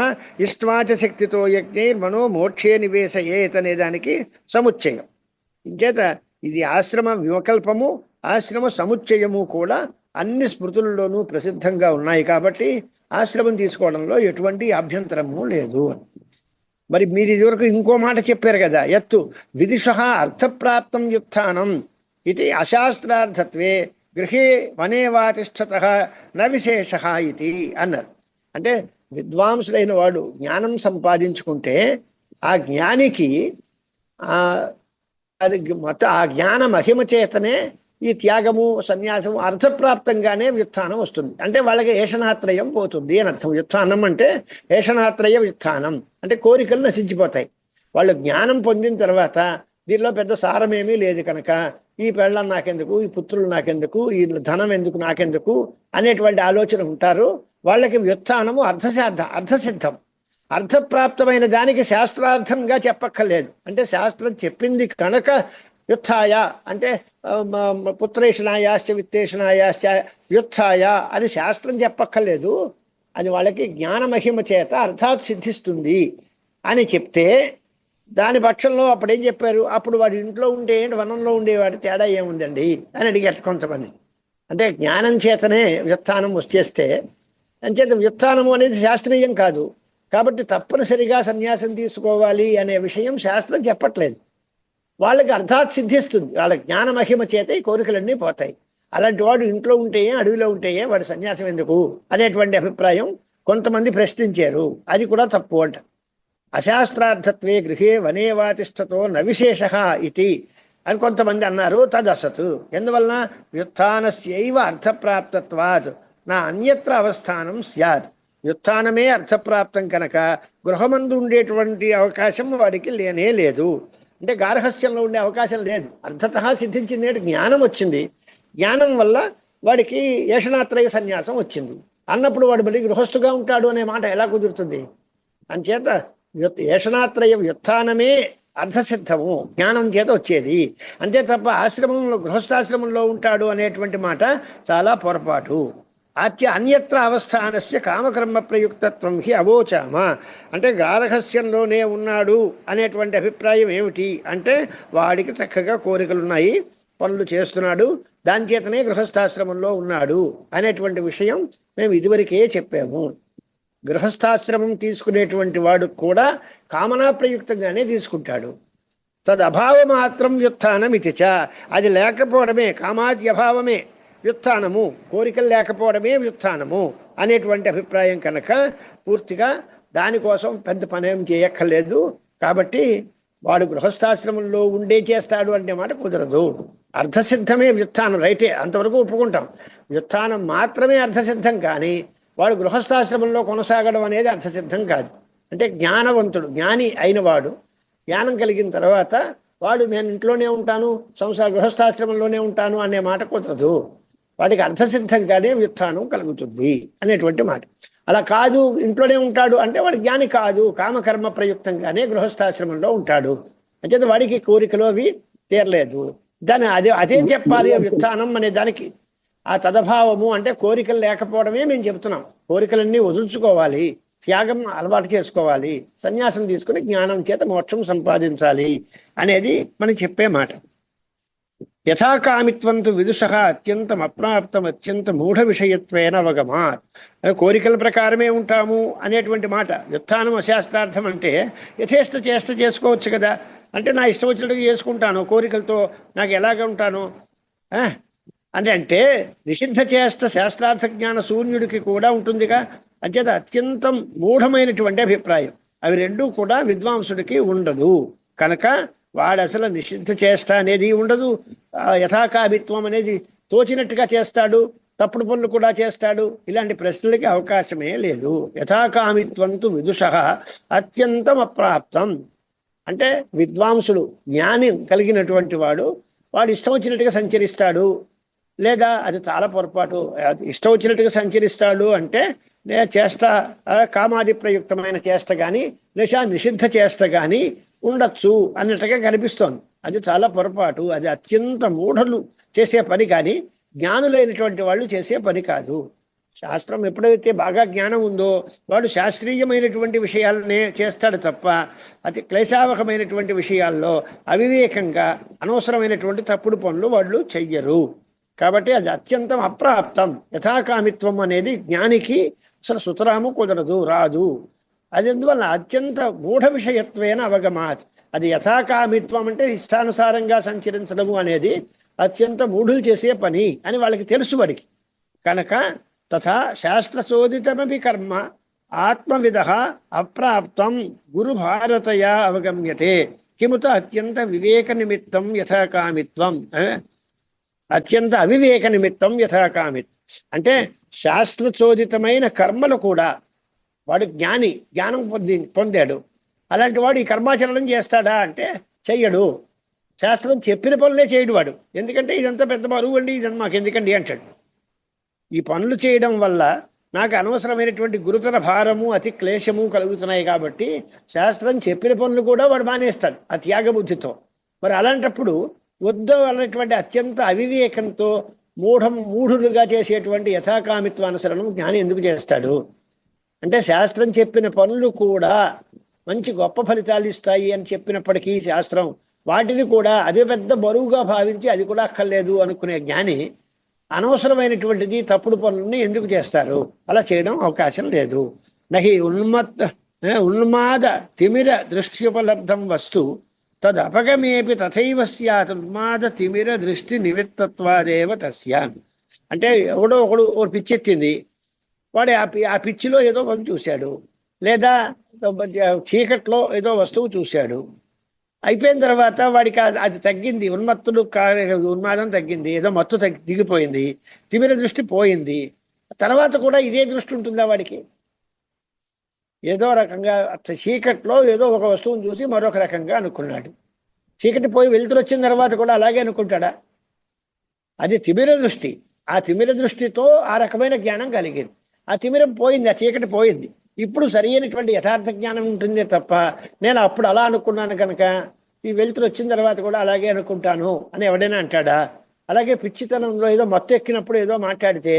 ఇష్ట్వాచ శక్తితో యజ్ఞైర్మనో మోక్షే నివేశయేత్ అనే దానికి సముచ్చయం. ఇంచేత ఇది ఆశ్రమ వికల్పము, ఆశ్రమ సముచ్చయము కూడా అన్ని స్మృతుల్లోనూ ప్రసిద్ధంగా ఉన్నాయి కాబట్టి ఆశ్రమం తీసుకోవడంలో ఎటువంటి అభ్యంతరము లేదు. మరి మీరు ఇదివరకు ఇంకో మాట చెప్పారు కదా, ఎత్తు విదిష అర్థప్రాప్తం యుత్థానం ఇది అశాస్త్రార్థత్వే గృహే వనేవాతిష్టత న విశేష ఇది అన్నారు. అంటే విద్వాంసులైన వాడు జ్ఞానం సంపాదించుకుంటే ఆ జ్ఞానికి అది మొత్తం ఆ జ్ఞాన మహిమ చేతనే ఈ త్యాగము సన్యాసము అర్థప్రాప్తంగానే వ్యుత్థానం వస్తుంది. అంటే వాళ్ళకి ఏషణాత్రయం పోతుంది అని అర్థం. వ్యుత్థానం అంటే ఏషణాత్రయ వ్యుత్థానం అంటే కోరికలు నశించిపోతాయి. వాళ్ళు జ్ఞానం పొందిన తర్వాత దీనిలో పెద్ద సారమేమీ లేదు కనుక ఈ పెళ్ళం నాకెందుకు, ఈ పుత్రులు నాకెందుకు, ఈ ధనం ఎందుకు నాకెందుకు అనేటువంటి ఆలోచన ఉంటారు. వాళ్ళకి వ్యుత్థానము అర్థసిద్ధం. అర్థప్రాప్తమైన దానికి శాస్త్రార్థంగా చెప్పక్కర్లేదు. అంటే శాస్త్రం చెప్పింది కనుక యుత్థాయ అంటే పుత్రేషణాయాశ్చ విత్తేషణాయాశ్చ యుత్థాయ అని శాస్త్రం చెప్పక్కర్లేదు. అది వాళ్ళకి జ్ఞానమహిమ చేత అర్థాత్ సిద్ధిస్తుంది అని చెప్తే దాని పక్షంలో అప్పుడు ఏం చెప్పారు, అప్పుడు వాడి ఇంట్లో ఉండే ఏంటి వనంలో ఉండేవాడి తేడా ఏముందండి అని అడిగారు కొంతమంది. అంటే జ్ఞానం చేతనే వ్యుత్థానం వచ్చేస్తే అంచేత వ్యుత్థానము అనేది శాస్త్రీయం కాదు కాబట్టి తప్పనిసరిగా సన్యాసం తీసుకోవాలి అనే విషయం శాస్త్రం చెప్పట్లేదు. వాళ్ళకి అర్థాత్ సిద్ధిస్తుంది. వాళ్ళ జ్ఞాన మహిమ చేత ఈ కోరికలన్నీ పోతాయి. అలాంటి వాడు ఇంట్లో ఉంటేయే అడవిలో ఉంటేయే వాడు సన్యాసం ఎందుకు అనేటువంటి అభిప్రాయం కొంతమంది ప్రశ్నించారు. అది కూడా తప్పు అంట. అశాస్త్రార్థత్వే గృహే వనేవాతిష్టతో నవిశేష ఇది అని కొంతమంది అన్నారు. తదసత్ ఎందువలన వ్యుత్థానస్యైవ అర్థప్రాప్తత్వాత్ నా అన్యత్ర అవస్థానం స్యాత్. వ్యుత్థానమే అర్థప్రాప్తం కనుక గృహమందు ఉండేటువంటి అవకాశం వాడికి లేనే లేదు. అంటే గార్హస్థ్యంలో ఉండే అవకాశం లేదు. అర్థత సిద్ధించింది, జ్ఞానం వచ్చింది. జ్ఞానం వల్ల వాడికి ఏషణాత్రయ సన్యాసం వచ్చింది అన్నప్పుడు వాడు మళ్ళీ గృహస్థుగా ఉంటాడు అనే మాట ఎలా కుదురుతుంది? అంచేత ఏషణాత్రయ వ్యుత్థానమే అర్థసిద్ధము, జ్ఞానం చేత వచ్చేది. అంతే తప్ప ఆశ్రమంలో గృహస్థాశ్రమంలో ఉంటాడు అనేటువంటి మాట చాలా పొరపాటు. అన్యత్ర అవస్థానస్య కామకర్మ ప్రయుక్తత్వం హి అవోచామ. అంటే గార్హస్థ్యంలోనే ఉన్నాడు అనేటువంటి అభిప్రాయం ఏమిటి అంటే వాడికి చక్కగా కోరికలున్నాయి, పనులు చేస్తున్నాడు, దాని చేతనే గృహస్థాశ్రమంలో ఉన్నాడు అనేటువంటి విషయం మేము ఇదివరకే చెప్పాము. గృహస్థాశ్రమం తీసుకునేటువంటి వాడు కూడా కామనా ప్రయుక్తంగానే తీసుకుంటాడు. తదభావ మాత్రం వ్యుత్థానం ఇది చ. అది లేకపోవడమే కామాది అభావమే వ్యుత్థానము, కోరికలు లేకపోవడమే వ్యుత్థానము అనేటువంటి అభిప్రాయం కనుక పూర్తిగా దానికోసం పెద్ద పనేం చేయక్కర్లేదు. కాబట్టి వాడు గృహస్థాశ్రమంలో ఉండే చేస్తాడు అంటే మాట కుదరదు. అర్థసిద్ధమే వ్యుత్థానం, రైటే, అంతవరకు ఒప్పుకుంటాం. వ్యుత్థానం మాత్రమే అర్థసిద్ధం, కానీ వాడు గృహస్థాశ్రమంలో కొనసాగడం అనేది అర్థసిద్ధం కాదు. అంటే జ్ఞానవంతుడు, జ్ఞాని అయినవాడు జ్ఞానం కలిగిన తర్వాత వాడు నేను ఇంట్లోనే ఉంటాను, గృహస్థాశ్రమంలోనే ఉంటాను అనే మాట కుదరదు. వాడికి అర్థసిద్ధంగానే వ్యుత్థానం కలుగుతుంది అనేటువంటి మాట. అలా కాదు ఇంట్లోనే ఉంటాడు అంటే వాడు జ్ఞాని కాదు, కామకర్మ ప్రయుక్తంగానే గృహస్థాశ్రమంలో ఉంటాడు. అంటే వాడికి కోరికలు అవి తీరలేదు. దాన్ని అదేం చెప్పాలి వ్యుత్థానం అనే దానికి. ఆ తదభావము అంటే కోరికలు లేకపోవడమే మేము చెబుతున్నాం. కోరికలన్నీ వదులుచుకోవాలి, త్యాగం అలవాటు చేసుకోవాలి, సన్యాసం తీసుకుని జ్ఞానం చేత మోక్షం సంపాదించాలి అనేది మనం చెప్పే మాట. యథాకామిత్వంతు విదుష అత్యంతం అప్రాప్తం అత్యంత మూఢ విషయత్వేన అవగమాత్. కోరికల ప్రకారమే ఉంటాము అనేటువంటి మాట. వ్యుత్థానం అశాస్త్రార్థం అంటే యథేష్ట చేష్ట చేసుకోవచ్చు కదా. అంటే నా ఇష్టం వచ్చినట్టుగా చేసుకుంటాను, కోరికలతో నాకు ఎలాగ ఉంటాను అంటే నిషిద్ధ చేష్ట శాస్త్రార్థ జ్ఞాన శూన్యుడికి కూడా ఉంటుందిగా. అంచేత అత్యంతం మూఢమైనటువంటి అభిప్రాయం అవి రెండూ కూడా విద్వాంసుడికి ఉండదు కనుక వాడు అసలు నిషిద్ధ చేష్ట అనేది ఉండదు. యథాకామిత్వం అనేది తోచినట్టుగా చేస్తాడు, తప్పుడు పనులు కూడా చేస్తాడు. ఇలాంటి ప్రశ్నలకి అవకాశమే లేదు. యథాకామిత్వంతు విదుష అత్యంతం అప్రాప్తం. అంటే విద్వాంసుడు జ్ఞాని కలిగినటువంటి వాడు ఇష్టం వచ్చినట్టుగా సంచరిస్తాడు, లేదా అది చాలా పొరపాటు. ఇష్టం వచ్చినట్టుగా సంచరిస్తాడు అంటే చేష్ట కామాది ప్రయుక్తమైన చేష్ట కానీ లేదా నిషిద్ధ చేష్ట కానీ ఉండొచ్చు అన్నట్టుగా కనిపిస్తోంది. అది చాలా పొరపాటు. అది అత్యంత మూఢులు చేసే పని కానీ జ్ఞానులైనటువంటి వాళ్ళు చేసే పని కాదు. శాస్త్రం ఎప్పుడైతే బాగా జ్ఞానం ఉందో వాడు శాస్త్రీయమైనటువంటి విషయాలనే చేస్తాడు తప్ప అతి క్లేశావకమైనటువంటి విషయాల్లో అవివేకంగా అనవసరమైనటువంటి తప్పుడు పనులు వాళ్ళు చెయ్యరు. కాబట్టి అది అత్యంతం అప్రాప్తం. యథాకామిత్వం అనేది జ్ఞానికి అసలు సుతరాము కుదరదు, రాదు. అది ఎందువల్ల అత్యంత మూఢ విషయత్వేన అవగమాత్. అది యథాకామిత్వం అంటే ఇష్టానుసారంగా సంచరించడము అనేది అత్యంత మూఢులు చేసే పని అని వాళ్ళకి తెలుసు. వాడికి కనుక తథా శాస్త్రశోధితమపి కర్మ ఆత్మవిద అప్రాప్తం గురు భారతయా అవగమ్యతే కిముత అత్యంత వివేక నిమిత్తం యథాకామిత్వం. అత్యంత అవివేక నిమిత్తం యథాకామిత్వం అంటే శాస్త్రచోదితమైన కర్మలు కూడా వాడు జ్ఞానం పొందాడు. అలాంటి వాడు ఈ కర్మాచరణం చేస్తాడా అంటే చెయ్యడు. శాస్త్రం చెప్పిన పనులే చేయడు వాడు. ఎందుకంటే ఇదంతా పెద్ద బరువు అండి, ఇదంతా మాకు ఎందుకండి అంటాడు. ఈ పనులు చేయడం వల్ల నాకు అనవసరమైనటువంటి గురుతర భారము అతి క్లేశము కలుగుతున్నాయి కాబట్టి శాస్త్రం చెప్పిన పనులు కూడా వాడు మానేస్తాడు ఆ త్యాగబుద్ధితో. మరి అలాంటప్పుడు వద్దు అన్నటువంటి అత్యంత అవివేకంతో మూఢులుగా చేసేటువంటి యథాకామిత్వానుసరణం జ్ఞాని ఎందుకు చేస్తాడు అంటే శాస్త్రం చెప్పిన పనులు కూడా మంచి గొప్ప ఫలితాలు ఇస్తాయి అని చెప్పినప్పటికీ శాస్త్రం వాటిని కూడా అదే పెద్ద బరువుగా భావించి అది కూడా అక్కర్లేదు అనుకునే జ్ఞాని అనవసరమైనటువంటిది తప్పుడు పనులని ఎందుకు చేస్తారు? అలా చేయడం అవకాశం లేదు. నహి ఉన్మాద తిమిర దృష్ట్యుపలబ్ధం వస్తు తదపగమేపి తథైవ స్యాత్ ఉన్మాద తిమిర దృష్టి నిమిత్తత్వాదేవ తస్య. అంటే ఒకడు పిచ్చెత్తింది, వాడు ఆ పిచ్చిలో ఏదో వస్తువు చూశాడు, లేదా చీకట్లో ఏదో వస్తువు చూశాడు. అయిపోయిన తర్వాత వాడికి అది తగ్గింది, ఉన్మాదం తగ్గింది, ఏదో మత్తు దిగిపోయింది, తిమిర దృష్టి పోయింది. తర్వాత కూడా ఇదే దృష్టి ఉంటుందా వాడికి? ఏదో రకంగా చీకట్లో ఏదో ఒక వస్తువును చూసి మరొక రకంగా అనుకున్నాడు. చీకటి పోయి వెలుతురు వచ్చిన తర్వాత కూడా అలాగే అనుకుంటాడా? అది తిమిర దృష్టి. ఆ తిమిర దృష్టితో ఆ రకమైన జ్ఞానం కలిగింది. ఆ తిమిరం పోయింది, ఆ చీకటి పోయింది. ఇప్పుడు సరి అయినటువంటి యథార్థ జ్ఞానం ఉంటుందే తప్ప నేను అప్పుడు అలా అనుకున్నాను కనుక ఈ వెలుతురు వచ్చిన తర్వాత కూడా అలాగే అనుకుంటాను అని ఎవడైనా అంటాడా? అలాగే పిచ్చితనంలో ఏదో మత్తు ఎక్కినప్పుడు ఏదో మాట్లాడితే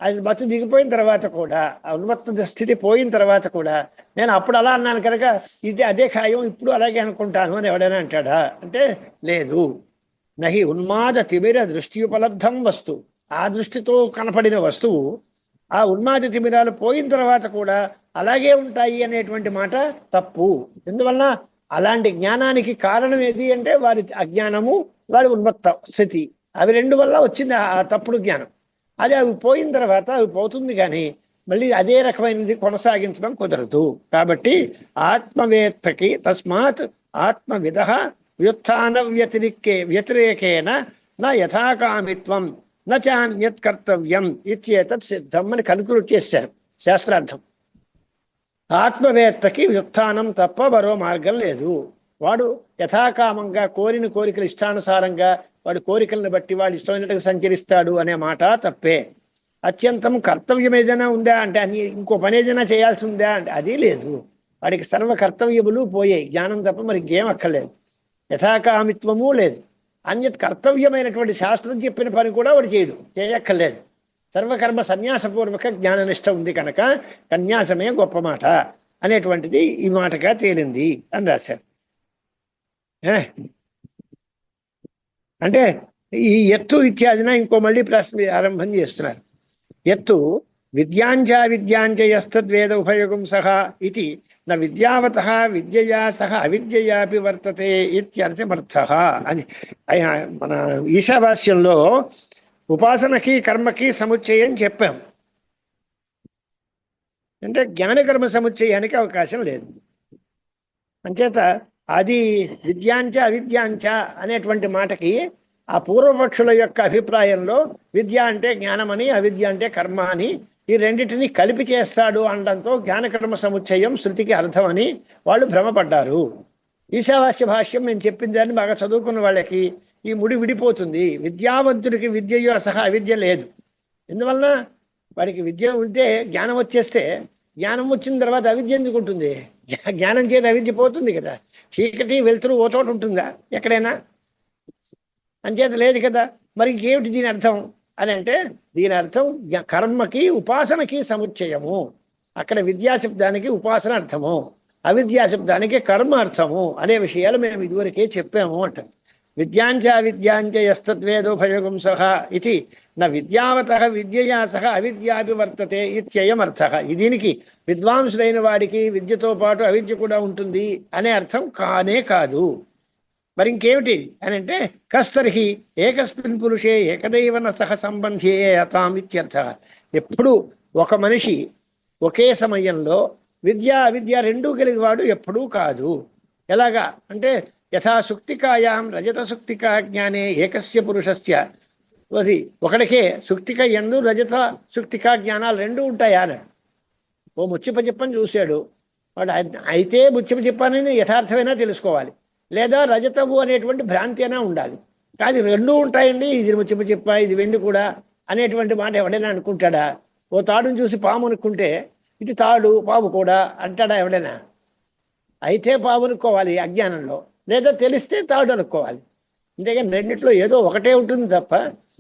అది మత్తు దిగిపోయిన తర్వాత కూడా ఆ ఉన్మత్త స్థితి పోయిన తర్వాత కూడా నేను అప్పుడు అలా అన్నాను కనుక ఇది అదే ఖాయం, ఇప్పుడు అలాగే అనుకుంటాను అని ఎవడైనా అంటాడా అంటే లేదు. నహి ఉన్మాద తిమిర దృష్టి ఉపలబ్ధం వస్తు. ఆ దృష్టితో కనపడిన వస్తువు ఆ ఉన్మాద తిమిరాలు పోయిన తర్వాత కూడా అలాగే ఉంటాయి అనేటువంటి మాట తప్పు. ఎందువల్ల అలాంటి జ్ఞానానికి కారణం ఏది అంటే వారి అజ్ఞానము, వారి ఉన్మత్త స్థితి, అవి రెండు వల్ల వచ్చింది ఆ తప్పుడు జ్ఞానం. అది అవి పోయిన తర్వాత అవి పోతుంది, కానీ మళ్ళీ అదే రకమైనది కొనసాగించడం కుదరదు. కాబట్టి ఆత్మవేత్తకి తస్మాత్ ఆత్మవిద వ్యుత్థాన వ్యతిరేకేన నా యథాకామిత్వం నాన్యత్ కర్తవ్యం ఇత్యేతత్ సిద్ధం అని కన్క్లూడ్ చేశారు శాస్త్రార్థం. ఆత్మవేత్తకి వ్యుత్థానం తప్ప మరో మార్గం లేదు. వాడు యథాకామంగా కోరిన కోరికలు ఇష్టానుసారంగా వాడి కోరికలను బట్టి వాడు ఇష్టమైనట్టుగా సంచరిస్తాడు అనే మాట తప్పే. అత్యంతం కర్తవ్యం ఏదైనా ఉందా అంటే అని ఇంకో పని ఏదైనా చేయాల్సి ఉందా అంటే అది లేదు. వాడికి సర్వ కర్తవ్యములు పోయాయి, జ్ఞానం తప్ప మరి ఇంకేం అక్కర్లేదు. యథాకామిత్వము లేదు. అన్యత్ కర్తవ్యమైనటువంటి శాస్త్రం చెప్పిన పని కూడా వాడు చేయక్కర్లేదు. సర్వకర్మ సన్యాసపూర్వక జ్ఞాననిష్ట ఉంది కనుక కన్యాసమే గొప్ప మాట అనేటువంటిది ఈ మాటగా తేలింది అని రాశారు. అంటే ఈ ఎత్తు ఇత్యాదిన ఇంకో మళ్ళీ ప్రశ్న ఆరంభం చేస్తున్నారు. ఎత్తు విద్యాంచ యస్తద్వేద ఉపయోగం సహా ఇది న విద్యావత విద్యయా సహ అవిద్యయాపి వర్తతే ఇత్యర్థమర్థ అని మన ఈశావాస్యంలో ఉపాసనకి కర్మకి సముచ్చయం చెప్పాం. అంటే జ్ఞానకర్మ సముచ్చయానికి అవకాశం లేదు. అంచేత అది విద్యాంచ అవిద్యాంచ అనేటువంటి మాటకి ఆ పూర్వపక్షుల యొక్క అభిప్రాయంలో విద్య అంటే జ్ఞానమని, అవిద్య అంటే కర్మ అని ఈ రెండింటినీ కలిపి చేస్తాడు అనడంతో జ్ఞానకర్మ సముచ్చయం శృతికి అర్థమని వాళ్ళు భ్రమపడ్డారు. ఈశావాస్య భాష్యం నేను చెప్పిన దాన్ని బాగా చదువుకున్న వాళ్ళకి ఈ ముడి విడిపోతుంది. విద్యావంతుడికి విద్యయో సహా అవిద్య లేదు. ఎందువలన వాడికి విద్య ఉంటే జ్ఞానం వచ్చేస్తే, జ్ఞానం వచ్చిన తర్వాత అవిద్య ఎందుకు ఉంటుంది? జ్ఞానం చేత అవిద్య పోతుంది కదా. చీకటి వెలుతురు ఓ చోట ఉంటుందా ఎక్కడైనా? అంచేత లేదు కదా. మరి ఇంకేమిటి దీని అర్థం అని అంటే, దీని అర్థం కర్మకి ఉపాసనకి సముచ్చయము. అక్కడ విద్యాశబ్దానికి ఉపాసన అర్థము, అవిద్యాశబ్దానికి కర్మ అర్థము అనే విషయాలు మేము ఇదివరకే చెప్పాము అంట. విద్యాంచ అవిద్యాంచ యస్తద్వేదోభయోగం సహ ఇది నా విద్యావత విద్యయా సహ అవిద్యాపి వర్తతే ఇత్యయమర్థ. దీనికి విద్వాంసుడైన వాడికి విద్యతో పాటు అవిద్య కూడా ఉంటుంది అనే అర్థం కానే కాదు. మరి ఇంకేమిటి అని అంటే, కస్తర్హి ఏకస్మిన్ పురుషే ఏకదైవన సహ సంబంధే అతాం ఇత్యర్థ. ఎప్పుడు ఒక మనిషి ఒకే సమయంలో విద్య అవిద్య రెండూ కలిగివాడు ఎప్పుడూ కాదు. ఎలాగా అంటే, యథా సుక్తికాయాం రజత సుక్తికా జ్ఞానే ఏకస్య పురుషస్య. ఒకడికే సుక్తిక ఎందు రజత సుక్తికా జ్ఞానాలు రెండూ ఉంటాయా అని ఓ ముచ్చిప చెప్పని చూశాడు వాడు. అయితే ముచ్చిప చెప్పని యథార్థమైనా తెలుసుకోవాలి, లేదా రజతము అనేటువంటి భ్రాంతి అయినా ఉండాలి. కాదు రెండూ ఉంటాయండి, ఇది ముచ్చిప చెప్ప ఇది వెండి కూడా అనేటువంటి మాట ఎవడైనా అనుకుంటాడా? ఓ తాడుని చూసి పాము అనుకుంటే ఇది తాడు పాము కూడా అంటాడా ఎవడైనా? అయితే పాము అనుకోవాలి అజ్ఞానంలో, లేదా తెలిస్తే తాడు అనుకోవాలి. అంతేగాని రెండిట్లో ఏదో ఒకటే ఉంటుంది తప్ప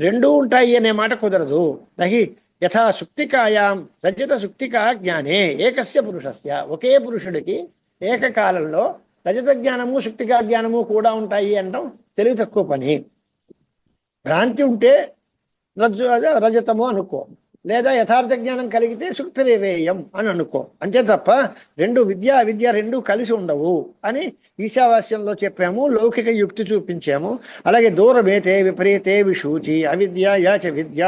రెండూ ఉంటాయి అనే మాట కుదరదు. నహి యథా సుక్తికాయాం రజత సుక్తికా జ్ఞానే ఏకస్య పురుషస్య. ఒకే పురుషుడికి ఏకకాలంలో రజత జ్ఞానము సుక్తికా జ్ఞానము కూడా ఉంటాయి అనడం తెలివి తక్కువ పని. భ్రాంతి ఉంటే రజతము అనుకో, లేదా యథార్థ జ్ఞానం కలిగితే సుక్తిరేవేయం అని అనుకో, అంతే తప్ప రెండు విద్య అవిద్య రెండు కలిసి ఉండవు అని ఈశావాస్యంలో చెప్పాము, లౌకిక యుక్తి చూపించాము. అలాగే దూరమేతే విపరీతే విషూచి అవిద్య యాచ విద్య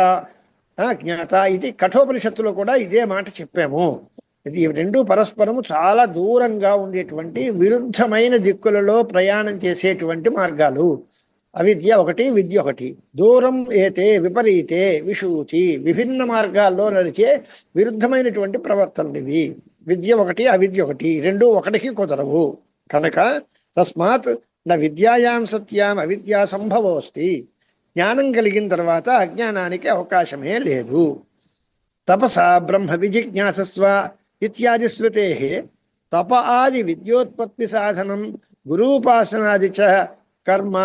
జ్ఞాత ఇది కఠోపనిషత్తులో కూడా ఇదే మాట చెప్పాము. ఇది రెండు పరస్పరము చాలా దూరంగా ఉండేటువంటి విరుద్ధమైన దిక్కులలో ప్రయాణం చేసేటువంటి మార్గాలు. అవిద్య ఒకటి, విద్య ఒకటి. దూరం ఏతే విపరీతే విషూచి, విభిన్న మార్గాల్లో నడిచే విరుద్ధమైనటువంటి ప్రవర్తనలు ఇవి. విద్య ఒకటి, అవిద్య ఒకటి, రెండు ఒకటికి కుదరవు. కనుక తస్మాత్ నా విద్యాయాం సత్యాం అవిద్యా సంభవోస్తి. జ్ఞానం కలిగిన తర్వాత అజ్ఞానానికి అవకాశమే లేదు. తపసా బ్రహ్మ విజిజ్ఞాసస్వ ఇత్యాది శృతే తప ఆది విద్యోత్పత్తి సాధనం గురూపాసనాది చ కర్మ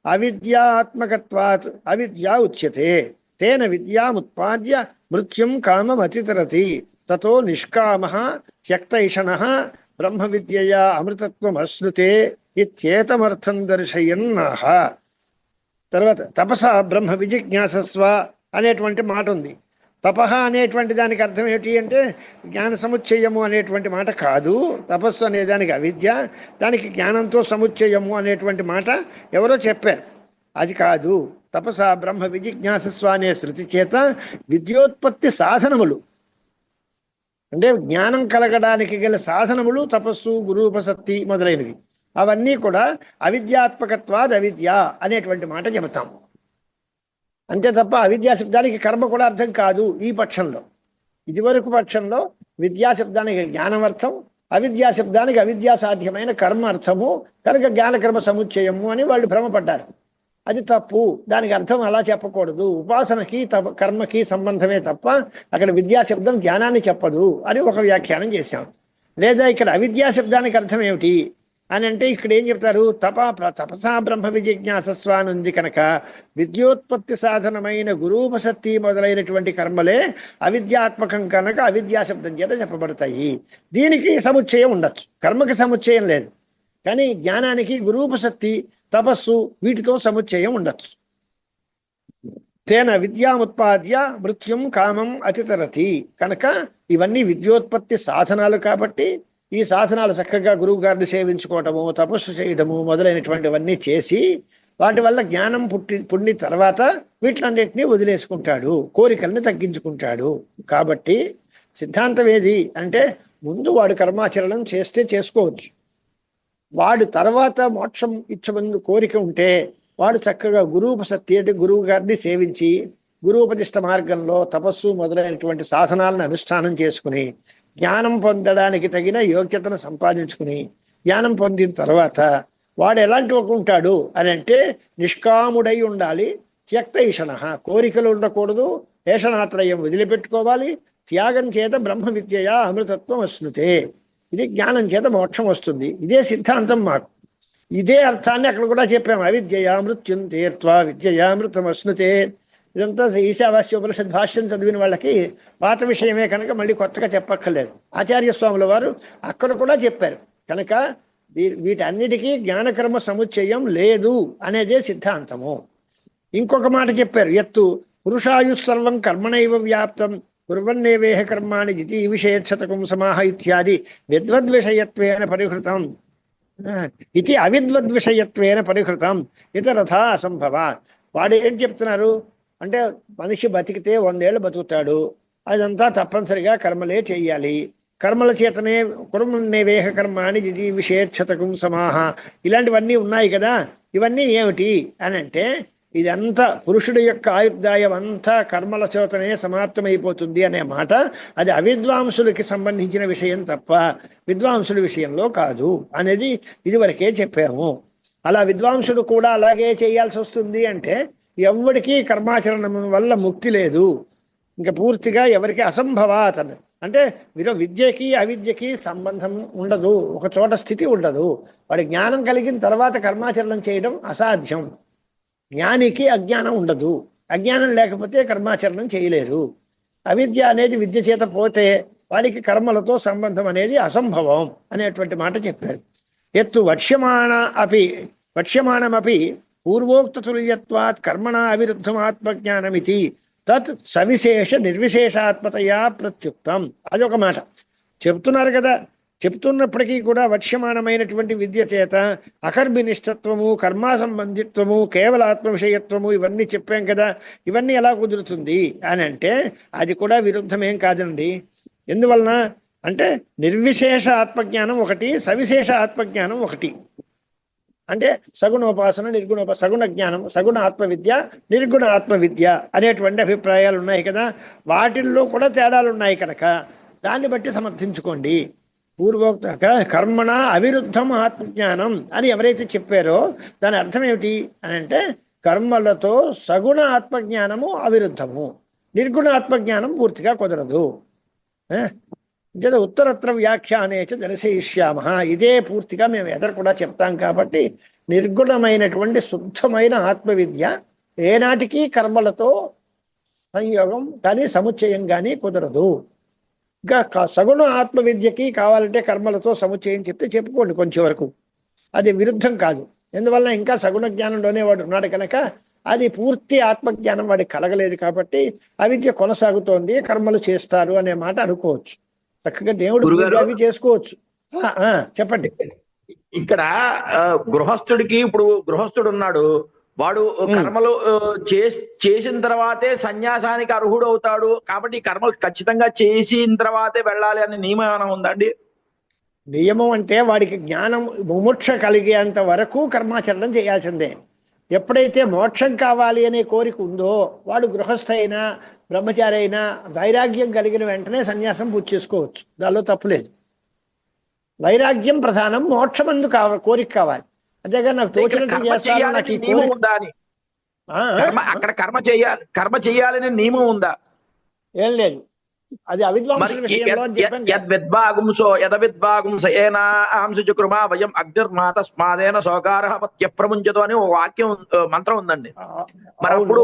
అవిద్యాత్మకత్వాత్ అవిద్యా ఉచ్యతే. తేన విద్యాముత్పాద్య మృత్యుం కామమతితరతి తతో నిష్కామః త్యక్తైషణః బ్రహ్మ విద్యయా అమృతత్వమశ్నుతే ఇత్యేతమర్థం దర్శయన్నాహ. తర్వాత తపస బ్రహ్మ విజిజ్ఞాసస్వ అనేటువంటి మాట ఉంది. తపహ అనేటువంటి దానికి అర్థం ఏమిటి అంటే జ్ఞాన సముచ్చయము అనేటువంటి మాట కాదు. తపస్సు అనే దానికి అవిద్య, దానికి జ్ఞానంతో సముచ్చయము అనేటువంటి మాట ఎవరో చెప్పారు, అది కాదు. తపస బ్రహ్మ విజిజ్ఞాసస్వ అనే శృతి చేత విద్యోత్పత్తి సాధనములు అంటే జ్ఞానం కలగడానికి గల సాధనములు తపస్సు, గురూపసక్తి మొదలైనవి, అవన్నీ కూడా అవిద్యాత్మకత్వాద్ అవిద్య అనేటువంటి మాట చెబుతాం. అంతే తప్ప అవిద్యాశబ్దానికి కర్మ కూడా అర్థం కాదు ఈ పక్షంలో. ఇదివరకు పక్షంలో విద్యాశబ్దానికి జ్ఞానం అర్థం, అవిద్యాశబ్దానికి అవిద్యా సాధ్యమైన కర్మ అర్థము, కనుక జ్ఞానకర్మ సముచ్చయము అని వాళ్ళు భ్రమపడ్డారు. అది తప్పు. దానికి అర్థం అలా చెప్పకూడదు. ఉపాసనకి కర్మకి సంబంధమే తప్ప అక్కడ విద్యాశబ్దం జ్ఞానాన్ని చెప్పదు అని ఒక వ్యాఖ్యానం చేశాం. లేదా ఇక్కడ అవిద్యాశబ్దానికి అర్థం ఏమిటి అని అంటే ఇక్కడ ఏం చెప్తారు? తపసా బ్రహ్మ విజిజ్ఞాసస్వ అని ఉంది కనుక విద్యోత్పత్తి సాధనమైన గురూపసక్తి మొదలైనటువంటి కర్మలే అవిద్యాత్మకం కనుక అవిద్యాశబ్దం చేత చెప్పబడతాయి. దీనికి సముచ్చయం ఉండొచ్చు, కర్మకి సముచ్చయం లేదు. కానీ జ్ఞానానికి గురూపసక్తి, తపస్సు వీటితో సముచ్చయం ఉండొచ్చు. తేన విద్యాముత్పాద్య మృత్యుం కామం అతితరతి. కనుక ఇవన్నీ విద్యోత్పత్తి సాధనాలు కాబట్టి ఈ సాధనాలు చక్కగా గురువు గారిని సేవించుకోవటము, తపస్సు చేయడము మొదలైనటువంటివన్నీ చేసి వాటి వల్ల జ్ఞానం పుట్టిన తర్వాత వీటిలన్నింటినీ వదిలేసుకుంటాడు, కోరికల్ని తగ్గించుకుంటాడు. కాబట్టి సిద్ధాంతం ఏది అంటే ముందు వాడు కర్మాచరణం చేస్తే చేసుకోవచ్చు. వాడు తర్వాత మోక్షం ఇచ్చమందు కోరిక ఉంటే వాడు చక్కగా గురూపసక్తి అంటే గురువు గారిని సేవించి గురూపదిష్ట మార్గంలో తపస్సు మొదలైనటువంటి సాధనాలను అనుష్ఠానం చేసుకుని జ్ఞానం పొందడానికి తగిన యోగ్యతను సంపాదించుకుని జ్ఞానం పొందిన తర్వాత వాడు ఎలాంటి ఒక ఉంటాడు అని అంటే నిష్కాముడై ఉండాలి. త్యక్తైషణ, కోరికలు ఉండకూడదు, ఏషణాత్రయం వదిలిపెట్టుకోవాలి. త్యాగం చేత బ్రహ్మ విద్యయా అమృతత్వం వస్తుతే. ఇది జ్ఞానం చేత మోక్షం వస్తుంది. ఇదే సిద్ధాంతం మాకు. ఇదే అర్థాన్ని అక్కడ కూడా చెప్పాము. అవిద్యయా మృత్యుం తీర్త్వా విద్యయా అమృతం వస్తుతే. ఇదంతా ఈశావాస్యోపనిషద్ భాష్యం చదివిన వాళ్ళకి పాత విషయమే కనుక మళ్ళీ కొత్తగా చెప్పక్కర్లేదు. ఆచార్య స్వాముల వారు అక్కడ కూడా చెప్పారు. కనుక వీటన్నిటికీ జ్ఞానకర్మ సముచ్చయం లేదు అనేదే సిద్ధాంతము. ఇంకొక మాట చెప్పారు. ఎత్తు పురుషాయుస్సర్వం కర్మణైవ వ్యాప్తం కుర్వన్నేవేహ కర్మాణి జితి విషయశతకం సమాహ ఇత్యాది విద్వద్విషయత్వేన పరిహృతం ఇది అవిద్వద్విషయత్వేన పరిహృతం ఇతరథా అసంభవ. వాడు ఏం చెప్తున్నారు అంటే మనిషి బతికితే 100 ఏళ్ళు బతుకుతాడు. అదంతా తప్పనిసరిగా కర్మలే చెయ్యాలి. కర్మల చేతనే కుర్వన్నేవేహ కర్మాణి జితి విషయశతకం సమాహ ఇలాంటివన్నీ ఉన్నాయి కదా. ఇవన్నీ ఏమిటి అని అంటే ఇదంతా పురుషుడి యొక్క ఆయుర్దాయం అంతా కర్మల చేతనే సమాప్తమైపోతుంది అనే మాట అది అవిద్వాంసులకి సంబంధించిన విషయం తప్ప విద్వాంసుల విషయంలో కాదు అనేది ఇదివరకే చెప్పాము. అలా విద్వాంసుడు కూడా అలాగే చేయాల్సి వస్తుంది అంటే ఎవరికి కర్మాచరణం వల్ల ముక్తి లేదు. ఇంకా పూర్తిగా ఎవరికి అసంభవాత్ అంటే విద్యకి అవిద్యకి సంబంధం ఉండదు. ఒక చోట స్థితి ఉండదు. వాడి జ్ఞానం కలిగిన తర్వాత కర్మాచరణం చేయడం అసాధ్యం. జ్ఞానికి అజ్ఞానం ఉండదు. అజ్ఞానం లేకపోతే కర్మాచరణం చేయలేరు. అవిద్య అనేది విద్య చేత పోతే వాడికి కర్మలతో సంబంధం అనేది అసంభవం అనేటువంటి మాట చెప్పారు. ఎత్తు వక్ష్యమాణమపి పూర్వోక్త తుల్యత్వాత్ కర్మణ అవిరుద్ధం ఆత్మజ్ఞానమితి తత్ సవిశేష నిర్విశేషాత్మతయా ప్రత్యుక్తం. అదొక మాట చెప్తున్నారు కదా. చెప్తున్నప్పటికీ కూడా వక్ష్యమానమైనటువంటి విద్య చేత అకర్మినిష్టత్వము, కర్మా సంబంధిత్వము, కేవల ఆత్మ విషయత్వము ఇవన్నీ చెప్పాం కదా. ఇవన్నీ ఎలా కుదురుతుంది అని అంటే అది కూడా విరుద్ధమేం కాదండి. ఎందువలన అంటే నిర్విశేష ఆత్మజ్ఞానం ఒకటి, సవిశేష ఆత్మజ్ఞానం ఒకటి. అంటే సగుణోపాసన, సగుణ జ్ఞానం, సగుణ ఆత్మవిద్య, నిర్గుణ ఆత్మవిద్య అనేటువంటి అభిప్రాయాలు ఉన్నాయి కదా. వాటిల్లో కూడా తేడాలు ఉన్నాయి కనుక దాన్ని బట్టి సమర్థించుకోండి. పూర్వోక్త కర్మణ అవిరుద్ధం ఆత్మజ్ఞానం అని ఎవరైతే చెప్పారో దాని అర్థం ఏమిటి అని అంటే కర్మలతో సగుణ ఆత్మజ్ఞానము అవిరుద్ధము, నిర్గుణ ఆత్మజ్ఞానం పూర్తిగా కుదరదు. ఉత్తరత్ర వ్యాఖ్యానేచ దర్శయిష్యామ. ఇదే పూర్తిగా మేము ఎదురు కూడా చెప్తాం. కాబట్టి నిర్గుణమైనటువంటి శుద్ధమైన ఆత్మవిద్య ఏనాటికి కర్మలతో సంయోగం కానీ సముచ్చయం కానీ కుదరదు. ఇంకా సగుణ ఆత్మవిద్యకి కావాలంటే కర్మలతో సముచ్చయం చెప్తే చెప్పుకోండి కొంచెం వరకు. అది విరుద్ధం కాదు. ఎందువల్ల ఇంకా సగుణ జ్ఞానంలోనే వాడు ఉన్నాడు కనుక అది పూర్తి ఆత్మజ్ఞానం వాడికి కలగలేదు కాబట్టి అవిద్య కొనసాగుతోంది, కర్మలు చేస్తారు అనే మాట అనుకోవచ్చు. చక్కగా దేవుడు అవి చేసుకోవచ్చు. చెప్పండి. ఇక్కడ గృహస్థుడికి ఇప్పుడు గృహస్థుడు ఉన్నాడు, వాడు కర్మలు చేసిన తర్వాతే సన్యాసానికి అర్హుడు అవుతాడు. కాబట్టి కర్మలు ఖచ్చితంగా చేసిన తర్వాతే వెళ్ళాలి అనే నియమం ఏమైనా ఉందండి? నియమం అంటే వాడికి జ్ఞానం ముముక్ష కలిగేంత వరకు కర్మాచరణం చేయాల్సిందే. ఎప్పుడైతే మోక్షం కావాలి అనే కోరిక ఉందో వాడు గృహస్థ అయినా బ్రహ్మచారి అయినా వైరాగ్యం కలిగిన వెంటనే సన్యాసం పూర్తి చేసుకోవచ్చు. దానిలో తప్పులేదు. వైరాగ్యం ప్రధానం, మోక్షమందు కోరిక కావాలి. అంతేగా నాకు తోచినట్టు చేస్తాను నాకు ఈ అక్కడ కర్మ చేయాలనే నియమం ఉందా? ఏం లేదు. అది అవిద్వాంసుల విషయంలో వయం అగ్నిర్మాతస్మాదేన సోకారః పత్యప్రముంచతో అని ఒక వాక్యం మంత్రం ఉందండి. మరి అప్పుడు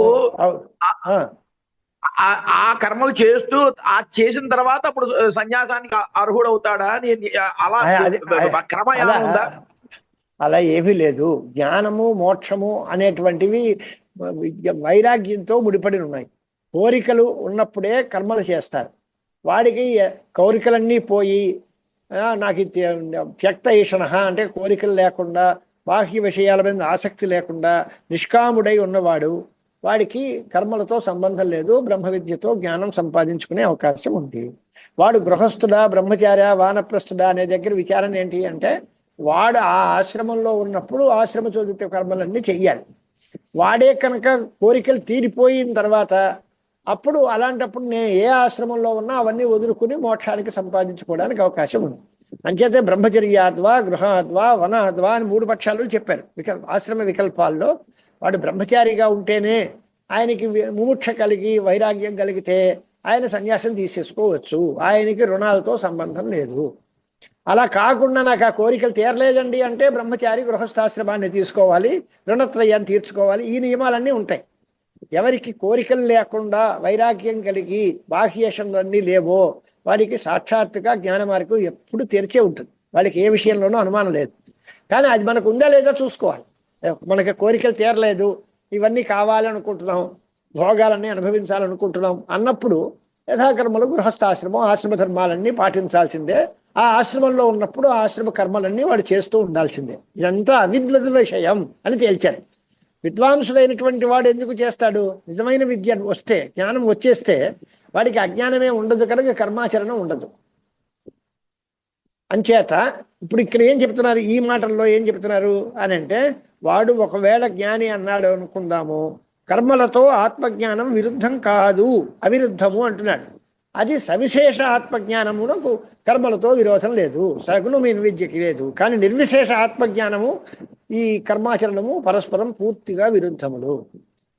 ఆ కర్మలు చేస్తూ చేసిన తర్వాత అప్పుడు సన్యాసానికి అర్హుడవుతాడా? అలా క్రమ ఏమైనా ఉందా? అలా ఏమీ లేదు. జ్ఞానము మోక్షము అనేటువంటివి వైరాగ్యంతో ముడిపడి ఉన్నాయి. కోరికలు ఉన్నప్పుడే కర్మలు చేస్తారు. వాడికి కోరికలన్నీ పోయి నాకు త్యక్త ఈషణ అంటే కోరికలు లేకుండా బాహ్య విషయాల మీద ఆసక్తి లేకుండా నిష్కాముడై ఉన్నవాడు, వాడికి కర్మలతో సంబంధం లేదు, బ్రహ్మ విద్యతో జ్ఞానం సంపాదించుకునే అవకాశం ఉంది. వాడు గృహస్థుడా బ్రహ్మచార్య వానప్రస్థుడా అనే దగ్గర విచారణ ఏంటి అంటే వాడు ఆ ఆశ్రమంలో ఉన్నప్పుడు ఆశ్రమ చోదిత కర్మలన్నీ చెయ్యాలి. వాడే కనుక కోరికలు తీరిపోయిన తర్వాత అప్పుడు అలాంటప్పుడు నేను ఏ ఆశ్రమంలో ఉన్నా అవన్నీ వదులుకుని మోక్షానికి సంపాదించుకోవడానికి అవకాశం ఉంది. అంచేతే బ్రహ్మచర్యాద్వా గృహాద్వా వనాద్వా అని 3 పక్షాలు చెప్పారు. ఆశ్రమ వికల్పాల్లో వాడు బ్రహ్మచారిగా ఉంటేనే ఆయనకి ముముక్ష కలిగి వైరాగ్యం కలిగితే ఆయన సన్యాసం తీసేసుకోవచ్చు. ఆయనకి రుణాలతో సంబంధం లేదు. అలా కాకుండా నాకు ఆ కోరికలు తీరలేదండి అంటే బ్రహ్మచారి గృహస్థాశ్రమాన్ని తీసుకోవాలి, రుణత్రయాన్ని తీర్చుకోవాలి. ఈ నియమాలన్నీ ఉంటాయి. ఎవరికి కోరికలు లేకుండా వైరాగ్యం కలిగి బాహ్యేషణలన్నీ లేవో వాడికి సాక్షాత్తుగా జ్ఞాన మార్గం ఎప్పుడు తెరిచే ఉంటుంది. వాడికి ఏ విషయంలోనూ అనుమానం లేదు. కానీ అది మనకు ఉందా లేదా చూసుకోవాలి. మనకి కోరికలు తీరలేదు, ఇవన్నీ కావాలనుకుంటున్నాం, భోగాలన్నీ అనుభవించాలనుకుంటున్నాం అన్నప్పుడు యథాకర్మలు గృహస్థాశ్రమం ఆశ్రమ ధర్మాలన్నీ పాటించాల్సిందే. ఆ ఆశ్రమంలో ఉన్నప్పుడు ఆ ఆశ్రమ కర్మలన్నీ వాడు చేస్తూ ఉండాల్సిందే. ఇదంతా అవిద్వత విషయం అని తేల్చారు. విద్వాంసుడైనటువంటి వాడు ఎందుకు చేస్తాడు? నిజమైన విద్య వస్తే, జ్ఞానం వచ్చేస్తే వాడికి అజ్ఞానమే ఉండదు కనుక కర్మాచరణం ఉండదు. అంచేత ఇప్పుడు ఇక్కడ ఏం చెప్తున్నారు, ఈ మాటల్లో ఏం చెప్తున్నారు అని అంటే, వాడు ఒకవేళ జ్ఞాని అన్నాడు అనుకుందాము, కర్మలతో ఆత్మజ్ఞానం విరుద్ధం కాదు, అవిరుద్ధము అంటున్నాడు. అది సవిశేష ఆత్మజ్ఞానమునకు కర్మలతో విరోధం లేదు, సగుణమైన విద్యకి లేదు. కానీ నిర్విశేష ఆత్మజ్ఞానము ఈ కర్మాచరణము పరస్పరం పూర్తిగా విరుద్ధములు.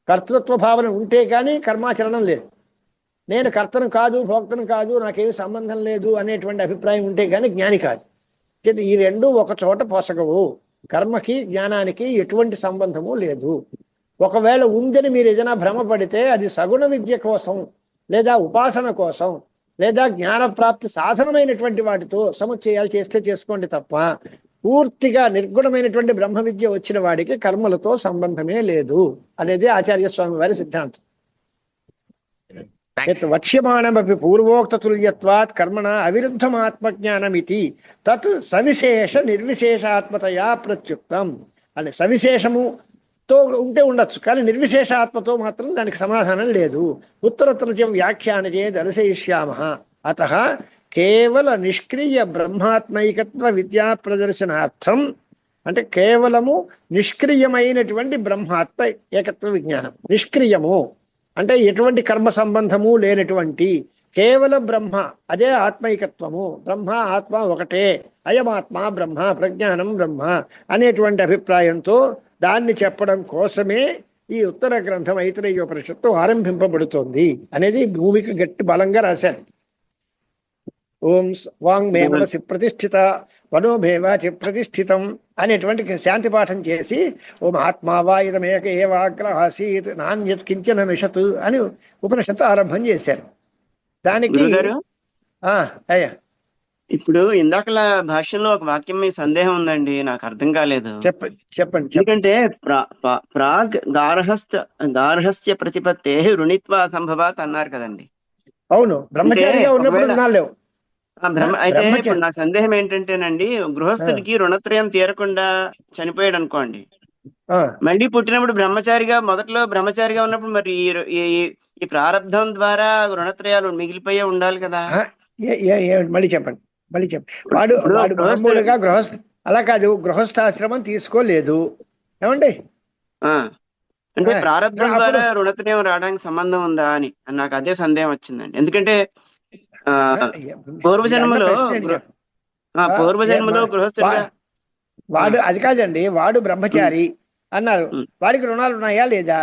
కర్తృత్వ భావన ఉంటే కానీ కర్మాచరణం లేదు. నేను కర్తను కాదు, భోక్తను కాదు, నాకేమి సంబంధం లేదు అనేటువంటి అభిప్రాయం ఉంటే కానీ జ్ఞాని కాదు. ఈ రెండు ఒక చోట పొసగవు. కర్మకి జ్ఞానానికి ఎటువంటి సంబంధము లేదు. ఒకవేళ ఉందని మీరు ఏదైనా భ్రమపడితే అది సగుణ విద్య కోసం లేదా ఉపాసన కోసం లేదా జ్ఞానప్రాప్తి సాధనమైనటువంటి వాటితో సముచ్చయాలు చేస్తే చేసుకోండి తప్ప పూర్తిగా నిర్గుణమైనటువంటి బ్రహ్మ విద్య వచ్చిన వాడికి కర్మలతో సంబంధమే లేదు అనేది ఆచార్య స్వామి వారి సిద్ధాంతం. వక్ష్యమాణమపి పూర్వోక్త తుల్యత్వాత్ కర్మణ అవిరుద్ధం ఆత్మజ్ఞానమితి తత్ సవిశేష నిర్విశేషాత్మతయా ప్రత్యుక్తం. అంటే సవిశేషముతో ఉంటే ఉండొచ్చు, కానీ నిర్విశేష ఆత్మతో మాత్రం దానికి సమాధానం లేదు. ఉత్తరత్రచం వ్యాఖ్యానచే దర్శయిష్యామః. అతః కేవల నిష్క్రియ బ్రహ్మాత్మైకత్వ విద్యా ప్రదర్శనార్థం, అంటే కేవలము నిష్క్రియమైనటువంటి బ్రహ్మాత్మ ఏకత్వ విజ్ఞానం. నిష్క్రియము అంటే ఎటువంటి కర్మ సంబంధము లేనటువంటి కేవల బ్రహ్మ, అదే ఆత్మైకత్వము. బ్రహ్మ ఆత్మ ఒకటే, అయమాత్మ బ్రహ్మ, ప్రజ్ఞానం బ్రహ్మ అనేటువంటి అభిప్రాయంతో దాన్ని చెప్పడం కోసమే ఈ ఉత్తర గ్రంథం ఐతరేయోపనిషత్తు ఆరంభింపబడుతోంది అనేది భూమికి గట్టి బలంగా రాశారు. ఓం వాంగ్మే మనసి ప్రతిష్ఠిత మనోభేవాచి ప్రతిష్ఠితం అనేటువంటి శాంతి పాఠం చేసి ఓం ఆత్మావా ఇదమేక ఏవాగ్రహాసీత్ నాణ్యత్ కించన మిషత్ అని ఉపనిషత్తు ఆరంభం చేశారు. దానికి అయ్యా ఇప్పుడు ఇందాకలా భాష్యంలో ఒక వాక్యం మీ సందేహం ఉందండి, నాకు అర్థం కాలేదు. చెప్పండి. ఎందుకంటే ప్రాగ్ గార్హస్థ్య ప్రతిపత్తే రుణిత్వ అసంభవాత్ అన్నారు కదండి. అవును, బ్రహ్మచారిగా ఉన్నప్పుడు రుణాలు లేవు. అయితే ఇప్పుడు నా సందేహం ఏంటంటేనండి, గృహస్థుడికి రుణత్రయం తీరకుండా చనిపోయాడు అనుకోండి, మళ్ళీ పుట్టినప్పుడు బ్రహ్మచారిగా, మొదట్లో బ్రహ్మచారిగా ఉన్నప్పుడు మరి ఈ ప్రారంధం ద్వారా రుణత్రయాలు మిగిలిపోయే ఉండాలి కదా. మళ్ళీ చెప్పండి. వాడు మామూలుగా అలా కాదు, గృహస్థాశ్రమం తీసుకోలేదు ఏమండి, అంటే ప్రారంధం ద్వారా రుణత్రయం రావడానికి సంబంధం ఉందా అని నాకు అదే సందేహం వచ్చిందండి. ఎందుకంటే పూర్వజన్మలో గృహస్థుడిగా వాడు, అది కాదండి, వాడు బ్రహ్మచారి అన్నారు, వాడికి రుణాలు ఉన్నాయా లేదా?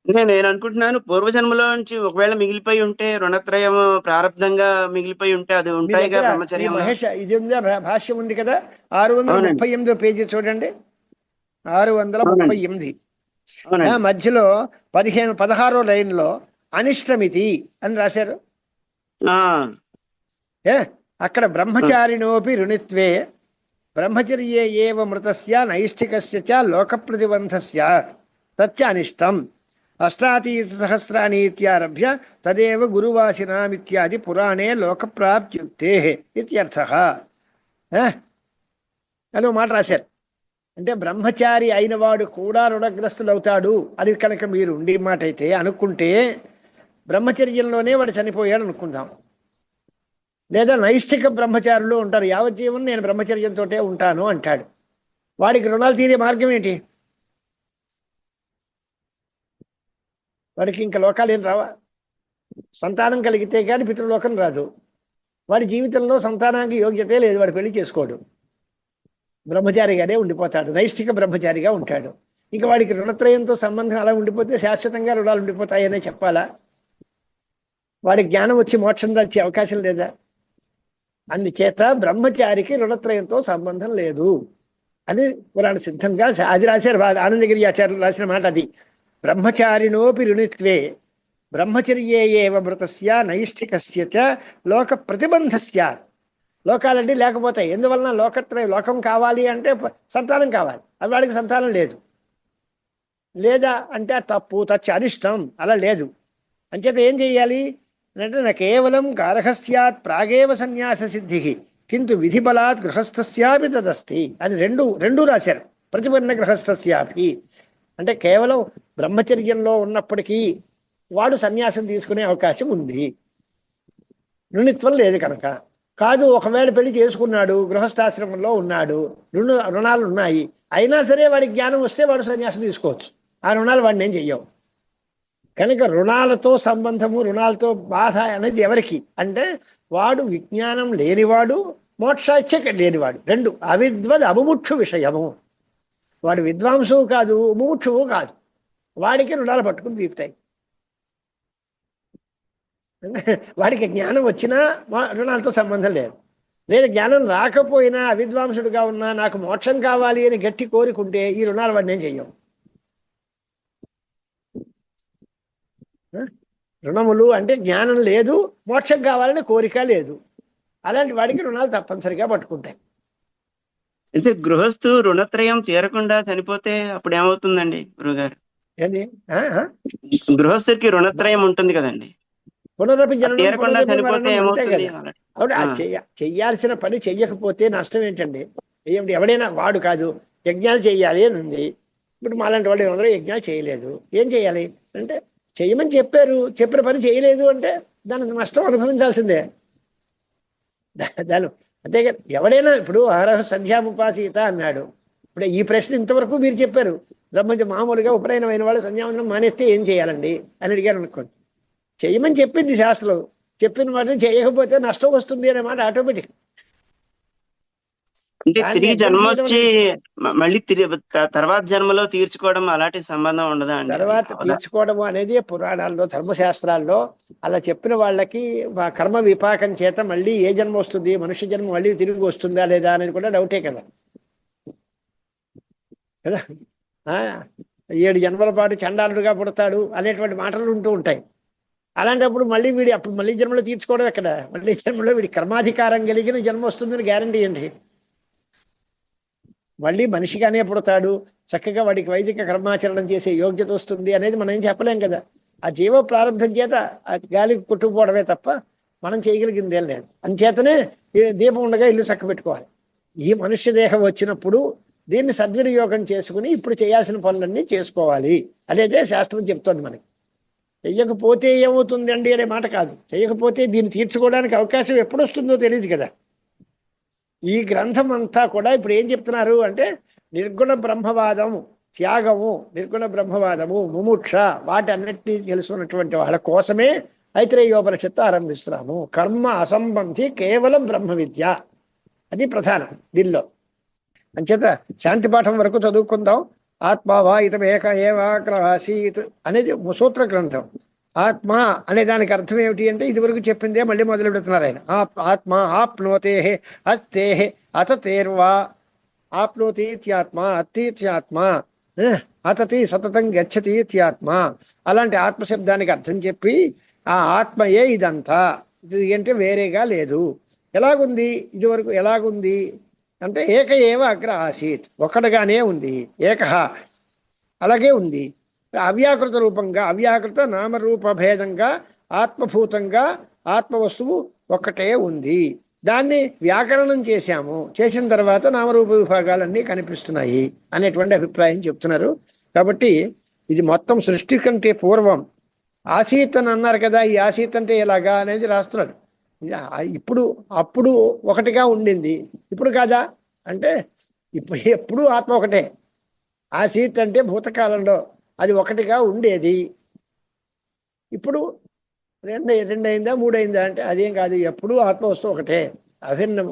నేను అనుకుంటున్నాను పూర్వజన్మలో నుంచి ఒకవేళ మిగిలిపోయి ఉంటే రుణత్రయం ప్రారంధంగా మిగిలిపోయి ఉంటే అది ఉంటాయిగా బ్రహ్మచర్యం. మహేష్, ఇది ఉందా, భాష్యం ఉంది కదా, 638 పేజీ చూడండి, 638 మధ్యలో 16వ లైన్లో అనిష్టమితి అని రాశారు. అక్కడ బ్రహ్మచారిణోపి రుణిత్వే బ్రహ్మచర్యే ఏవ మృతస్య నైష్ఠికస్య చ లోక ప్రతిబంధస్య తచ్చ అనిష్టం అష్టాతీర్థసహస్రాణి ఇత్యారభ్య తదేవ గురువాసినామిత్యాది పురాణే లోకప్రాప్త్యుక్తే ఇత్యర్థః అని మాట రాశారు. అంటే బ్రహ్మచారి అయిన వాడు కూడా రుణగ్రస్తులవుతాడు అని కనుక మీరు ఉండే మాట అయితే అనుకుంటే, బ్రహ్మచర్యంలోనే వాడు చనిపోయాడు అనుకుందాం, లేదా నైష్ఠిక బ్రహ్మచారులు ఉంటారు, యావజ్జీవనం నేను బ్రహ్మచర్యంతో ఉంటాను అంటాడు, వాడికి రుణాలు తీరే మార్గం ఏంటి? వాడికి ఇంకా లోకాలు ఏం రావా? సంతానం కలిగితే కానీ పితృలోకం రాదు. వాడి జీవితంలో సంతానానికి యోగ్యతే లేదు, వాడు పెళ్లి చేసుకోడు, బ్రహ్మచారిగానే ఉండిపోతాడు, నైష్ఠిక బ్రహ్మచారిగా ఉంటాడు. ఇంకా వాడికి రుణత్రయంతో సంబంధం అలా ఉండిపోతే శాశ్వతంగా రుణాలు ఉండిపోతాయనే చెప్పాలా? వాడి జ్ఞానం వచ్చి మోక్షం వచ్చే అవకాశం లేదా? అందుచేత బ్రహ్మచారికి రుణత్రయంతో సంబంధం లేదు అని పురాణ సిద్ధంగా అది రాశారు. ఆనందగిరి ఆచార్యులు రాసిన మాట అది. బ్రహ్మచారిణోపి రుణిత్వే బ్రహ్మచర్యే ఏవ మృతస్య నైష్ఠికస్య చ లోక ప్రతిబంధస్య. లోకాలంటే లేకపోతాయి. ఎందువలన? లోకం కావాలి అంటే సంతానం కావాలి. అది వాడికి సంతానం లేదు. లేదా అంటే తప్పు, తచ్చ అనిష్టం, అలా లేదు. అంచేత ఏం చెయ్యాలి అంటే నా కేవలం గార్హస్థ్యాత్ ప్రాగేవ సన్యాస సిద్ధి కింటు విధి బలాత్ గృహస్థస్యాపి తదస్తి అని రెండు రాశారు. ప్రతిపన్న గృహస్థస్యాపి అంటే కేవలం బ్రహ్మచర్యంలో ఉన్నప్పటికీ వాడు సన్యాసం తీసుకునే అవకాశం ఉంది. రుణిత్వం లేదు కనుక. కాదు, ఒకవేళ పెళ్లి చేసుకున్నాడు, గృహస్థాశ్రమంలో ఉన్నాడు, రుణాలు ఉన్నాయి, అయినా సరే వాడికి జ్ఞానం వస్తే వాడు సన్యాసం తీసుకోవచ్చు. ఆ రుణాలు వాడిని ఏం చెయ్యవు. కనుక రుణాలతో సంబంధము, రుణాలతో బాధ అనేది ఎవరికి అంటే వాడు విజ్ఞానం లేనివాడు, మోక్షాచ్ఛ లేనివాడు. రెండు అవిద్వద్ అముముక్షు విషయము. వాడు విద్వాంసువు కాదు, ముముక్షువు కాదు. వాడికి రుణాలు పట్టుకుని తీపుతాయి. వాడికి జ్ఞానం వచ్చినా రుణాలతో సంబంధం లేదు. లేదా జ్ఞానం రాకపోయినా అవిద్వాంసుడుగా ఉన్నా నాకు మోక్షం కావాలి అని గట్టి కోరుకుంటే ఈ రుణాలు వాడిని ఏం చెయ్యం. రుణములు అంటే జ్ఞానం లేదు, మోక్షం కావాలని కోరిక లేదు. అలాంటి వాడికి రుణాలు తప్పనిసరిగా పట్టుకుంటాయి. అయితే గృహస్థు రుణత్రయం తీరకుండా చనిపోతే అప్పుడు ఏమవుతుందండి గురుగారు? ఏంటి? గృహస్థుడికి రుణత్రయం ఉంటుంది కదండి, పునరపి తీరకుండా చనిపోతే ఏమవుతుంది? చెయ్యాల్సిన పని చెయ్యకపోతే నష్టం ఏంటండి? ఏమిటి? ఎవడైనా వాడు కాదు యజ్ఞాలు చెయ్యాలి అని ఉంది. ఇప్పుడు మాలాంటి వాళ్ళు ఎవరో యజ్ఞాలు చేయలేదు, ఏం చేయాలి అంటే చెయ్యమని చెప్పారు, చెప్పిన పని చేయలేదు అంటే దానికి నష్టం అనుభవించాల్సిందే. దాని అంతేగా ఎవడైనా ఇప్పుడు అర్హ సంధ్యాముపాసీత అన్నాడు. ఇప్పుడు ఈ ప్రశ్న ఇంతవరకు మీరు చెప్పారు. మామూలుగా ఉపనయనమైన వాళ్ళు సంధ్యావందనం మానేస్తే ఏం చేయాలండి అని అడిగారు అనుకోండి. చెయ్యమని చెప్పింది శాస్త్రం, చెప్పిన వాటిని చేయకపోతే నష్టం వస్తుంది అనే మాట ఆటోమేటిక్. అంటే తిరిగి జన్మ వచ్చి మళ్ళీ తర్వాత జన్మలో తీర్చుకోవడం అలాంటి సంబంధం ఉండదా అండి? తర్వాత తీర్చుకోవడం అనేది పురాణాల్లో, ధర్మశాస్త్రాల్లో అలా చెప్పిన వాళ్ళకి కర్మ విపాకం చేత మళ్ళీ ఏ జన్మ వస్తుంది, మనుష్య జన్మ మళ్ళీ తిరిగి వస్తుందా లేదా అనేది కూడా డౌటే కదా. 7 జన్మల పాటు చండాలుడుగా పుడతాడు అనేటువంటి మాటలు ఉంటూ ఉంటాయి. అలాంటప్పుడు మళ్ళీ అప్పుడు మళ్ళీ జన్మలో తీర్చుకోవడం ఎక్కడ? మళ్ళీ జన్మలో వీడి కర్మాధికారం కలిగిన జన్మ వస్తుందని గ్యారంటీ ఏంటి? మళ్ళీ మనిషిగానే పుడతాడు, చక్కగా వాడికి వైదిక కర్మాచరణం చేసే యోగ్యత వస్తుంది అనేది మనం ఏం చెప్పలేం కదా. ఆ జీవ ప్రారంభం చేత ఆ గాలికి కొట్టుకుపోవడమే తప్ప మనం చేయగలిగింది ఏం లేదు. అంచేతనే దీపం ఉండగా ఇల్లు చక్క పెట్టుకోవాలి. ఈ మనుష్య దేహం వచ్చినప్పుడు దీన్ని సద్వినియోగం చేసుకుని ఇప్పుడు చేయాల్సిన పనులన్నీ చేసుకోవాలి అనేదే శాస్త్రం చెప్తోంది మనకి. చెయ్యకపోతే ఏమవుతుంది అండి అనే మాట కాదు. చెయ్యకపోతే దీన్ని తీర్చుకోవడానికి అవకాశం ఎప్పుడు వస్తుందో తెలియదు కదా. ఈ గ్రంథం అంతా కూడా ఇప్పుడు ఏం చెప్తున్నారు అంటే నిర్గుణ బ్రహ్మవాదము, త్యాగము, నిర్గుణ బ్రహ్మవాదము, ముముక్ష, వాటి అన్నిటినీ తెలుసుకున్నటువంటి వాళ్ళ కోసమే ఐత్రేయోపనిషత్తు ఆరంభిస్తున్నాము. కర్మ అసంబంధి కేవలం బ్రహ్మ విద్య, అది ప్రధానం దీనిలో. అంచేత శాంతి పాఠం వరకు చదువుకుందాం. ఆత్మావా ఇతమేక ఏవాక్రవాసీత్ అనేది సూత్ర గ్రంథం. ఆత్మ అనే దానికి అర్థం ఏమిటి అంటే ఇదివరకు చెప్పిందే మళ్ళీ మొదలు పెడుతున్నారు ఆయన. ఆత్మ ఆప్నోతే అత్తే అతతేర్వా, ఆప్నోతి ఇత్యాత్మ, అత్తిత్యాత్మ, అతతి సతతం గచ్చతి ఇత్యాత్మ. అలాంటి ఆత్మశబ్దానికి అర్థం చెప్పి ఆ ఆత్మయే ఇదంతా, ఇది అంటే వేరేగా లేదు. ఎలాగుంది ఇదివరకు? ఎలాగుంది అంటే ఏక ఏవ అగ్ర ఆసీత్, ఒక్కడుగానే ఉంది. ఏకహ అలాగే ఉంది. అవ్యాకృత రూపంగా, అవ్యాకృత నామరూప భేదంగా ఆత్మభూతంగా ఆత్మవస్తువు ఒక్కటే ఉంది. దాన్ని వ్యాకరణం చేశాము, చేసిన తర్వాత నామరూప విభాగాలన్నీ కనిపిస్తున్నాయి అనేటువంటి అభిప్రాయం చెప్తున్నారు. కాబట్టి ఇది మొత్తం సృష్టి కంటే పూర్వం ఆసీత్ అని అన్నారు కదా, ఈ ఆసీత్ అంటే ఎలాగా అనేది రాస్తున్నాడు. ఇప్పుడు అప్పుడు ఒకటిగా ఉండింది, ఇప్పుడు కాదా అంటే ఇప్పుడు ఎప్పుడు ఆత్మ ఒకటే. ఆసీత్ అంటే భూతకాలంలో అది ఒకటిగా ఉండేది, ఇప్పుడు రెండైందా మూడైందా అంటే అదేం కాదు, ఎప్పుడూ ఆత్మవస్తువు ఒకటే, అభిన్నం.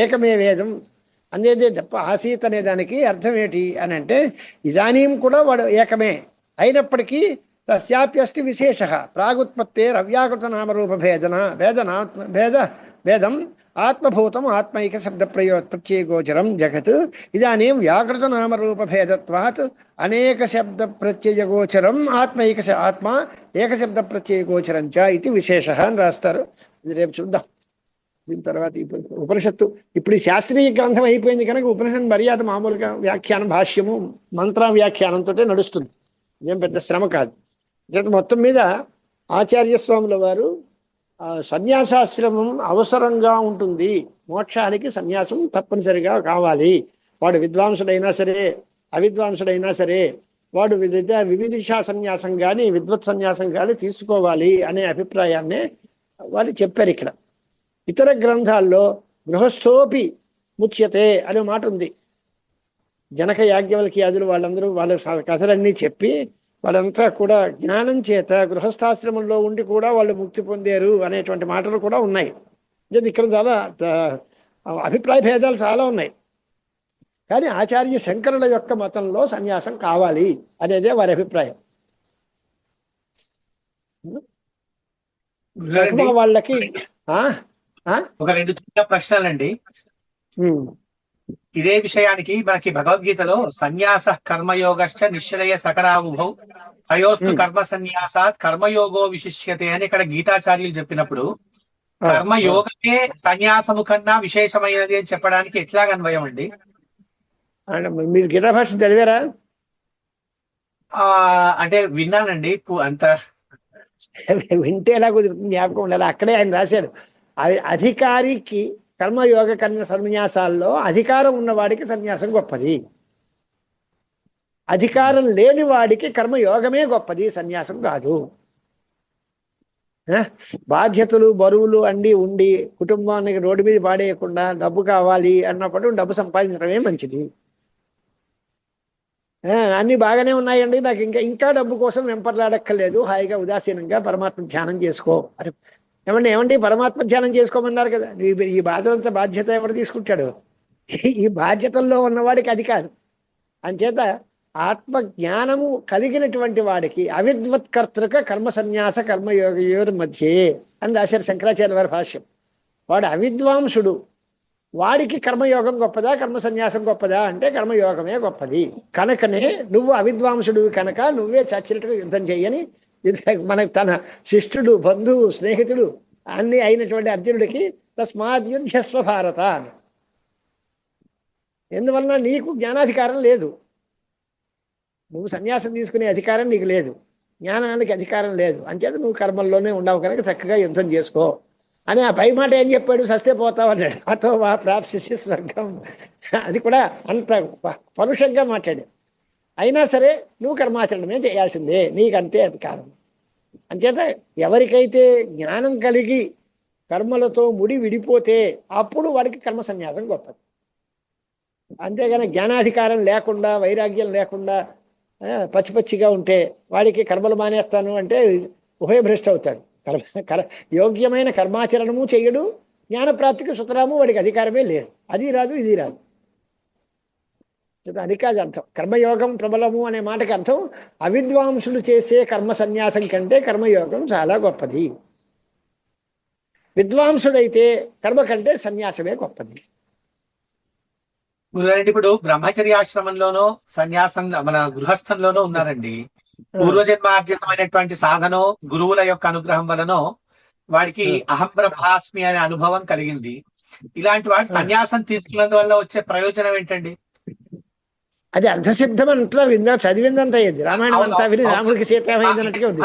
ఏకమే వేదం అనేది తప్ప ఆసీత్ అనే దానికి అర్థం ఏంటి అని అంటే ఇదానీం కూడా వాడు ఏకమే అయినప్పటికీ తస్యాప్యస్తి విశేష ప్రాగుత్పత్తేర్ అవ్యాకృత నామరూప భేదం ఆత్మభూతం ఆత్మైక శబ్ద ప్రత్యయగోచరం జగత్ ఇదానీం వ్యాకృత నామరూప భేదత్వాత్ అనేక శబ్ద ప్రత్యయగోచరం ఆత్మ ఏక శబ్ద ప్రత్యయగోచరం చ ఇది విశేష అని రాస్తారు. ఇది రేపు చూద్దాం. దీని తర్వాత ఉపనిషత్తు ఇప్పుడు ఈ శాస్త్రీయ గ్రంథం అయిపోయింది కనుక ఉపనిషత్ మర్యాద మామూలుగా వ్యాఖ్యానం భాష్యము మంత్ర వ్యాఖ్యానంతో నడుస్తుంది. ఏం పెద్ద శ్రమ కాదు. మొత్తం మీద ఆచార్య స్వాముల వారు సన్యాసాశ్రమం అవసరంగా ఉంటుంది, మోక్షానికి సన్యాసం తప్పనిసరిగా కావాలి. వాడు విద్వాంసుడైనా సరే అవిద్వాంసుడైనా సరే వాడు వివిధిషా సన్యాసం కానీ విద్వత్ సన్యాసం కానీ తీసుకోవాలి అనే అభిప్రాయాన్నే వాళ్ళు చెప్పారు. ఇక్కడ ఇతర గ్రంథాల్లో గృహస్థోపి ముచ్యతే అనే మాట ఉంది. జనక యాజ్ఞవల్క్యాదులు వాళ్ళందరూ వాళ్ళ కథలన్నీ చెప్పి వాళ్ళంతా కూడా జ్ఞానం చేత గృహస్థాశ్రమంలో ఉండి కూడా వాళ్ళు ముక్తి పొందారు అనేటువంటి మాటలు కూడా ఉన్నాయి. ఇక్కడ చాలా అభిప్రాయ భేదాలు చాలా ఉన్నాయి. కానీ ఆచార్య శంకరుల యొక్క మతంలో సన్యాసం కావాలి అనేదే వారి అభిప్రాయం. వాళ్ళకి ఒక 2 చిన్న ప్రశ్నలండి. ఇదే విషయానికి మనకి భగవద్గీతలో సన్యాస కర్మయోగశ్చ నిశ్చయ సకరావుభౌ అయోస్తు కర్మ సన్యాసాత్ కర్మయోగో విశిష్యతే అని ఇక్కడ గీతాచార్యులు చెప్పినప్పుడు కర్మయోగమే సన్యాసము కన్నా విశేషమైనది అని చెప్పడానికి ఎట్లా అన్వయం అండి? మీరు గీతా భాష చదివారా? అంటే విన్నానండి. అంత వింటే ఎలా కుదురుతుంది, జ్ఞాపకం ఉండాలి. అక్కడే ఆయన రాశాడు, అధికారికి కర్మయోగ సన్యాసాల్లో అధికారం ఉన్నవాడికి సన్యాసం గొప్పది, అధికారం లేని వాడికి కర్మయోగమే గొప్పది, సన్యాసం కాదు. బాధ్యతలు బరువులు ఉండి కుటుంబానికి రోడ్డు మీద పాడేయకుండా డబ్బు కావాలి అన్నప్పుడు డబ్బు సంపాదించడమే మంచిది. అన్ని బాగానే ఉన్నాయండి, నాకు ఇంకా డబ్బు కోసం వెంపర్లాడక్కర్లేదు, హాయిగా ఉదాసీనంగా పరమాత్మ ధ్యానం చేసుకో. అరే ఏమండి పరమాత్మ ధ్యానం చేసుకోమన్నారు కదా, ఈ బాధ్యత ఎవరు తీసుకుంటాడు? ఈ బాధ్యతల్లో ఉన్నవాడికి అది కాదు. అంచేత ఆత్మజ్ఞానము కలిగినటువంటి వాడికి అవిద్వత్కర్తృక కర్మ సన్యాస కర్మయోగయోర్ మధ్యే అని రాశారు శంకరాచార్య వారి భాష్యం. వాడు అవిద్వాంసుడు, వాడికి కర్మయోగం గొప్పదా కర్మ సన్యాసం గొప్పదా అంటే కర్మయోగమే గొప్పది. కనుకనే నువ్వు అవిద్వాంసుడు కనుక నువ్వే చచ్చినట్టుగా యుద్ధం చెయ్యని మనకు తన శిష్యుడు బంధువు స్నేహితుడు అన్ని అయినటువంటి అర్జునుడికి తస్మాత్ యుద్ధస్వ భారత, ఎందువలన నీకు జ్ఞానాధికారం లేదు, నువ్వు సన్యాసం తీసుకునే అధికారం నీకు లేదు, జ్ఞానానికి అధికారం లేదు, అంచేత నువ్వు కర్మల్లోనే ఉండవు కనుక చక్కగా యుద్ధం చేసుకో అని. ఆ పై మాట ఏం చెప్పాడు? సస్తే పోతావు అన్నాడు. అతో వా ప్రాప్సిసి స్వర్గం, అది కూడా అంత పరుషంగా మాట్లాడు. అయినా సరే నువ్వు కర్మాచరణమే చేయాల్సిందే, నీకంటే అధికారం. అంచేత ఎవరికైతే జ్ఞానం కలిగి కర్మలతో ముడి విడిపోతే అప్పుడు వాడికి కర్మ సన్యాసం గొప్పది. అంతేగాని జ్ఞానాధికారం లేకుండా వైరాగ్యం లేకుండా పచ్చిగా ఉంటే వాడికి కర్మలు మానేస్తాను అంటే ఉభయభ్రష్ట అవుతాడు. యోగ్యమైన కర్మాచరణము చెయ్యడు, జ్ఞానప్రాప్తికి సుతరాము వాడికి అధికారమే లేదు. అది రాదు ఇది రాదు. అది కాదు అర్థం. కర్మయోగం ప్రబలము అనే మాటకి అర్థం అవిద్వాంసులు చేసే కర్మ సన్యాసం కంటే కర్మయోగం చాలా గొప్పది. విద్వాంసుడైతే కర్మ కంటే సన్యాసమే గొప్పది. ఇప్పుడు బ్రహ్మచర్యాశ్రమంలోనో సన్యాసం మన గృహస్థంలోనో ఉన్నారండి. పూర్వజన్మార్జితమైనటువంటి సాధనో గురువుల యొక్క అనుగ్రహం వలనో వాడికి అహం బ్రహ్మాస్మి అనే అనుభవం కలిగింది. ఇలాంటి వాడు సన్యాసం తీసుకున్నందువల్ల వచ్చే ప్రయోజనం ఏంటండి? అది అర్ధసిద్ధం అంతా విందా చదివిందంత అయ్యింది. రామాయణం అంతా విని రాముడికి సీతామైందన్నట్టుగా ఉంది.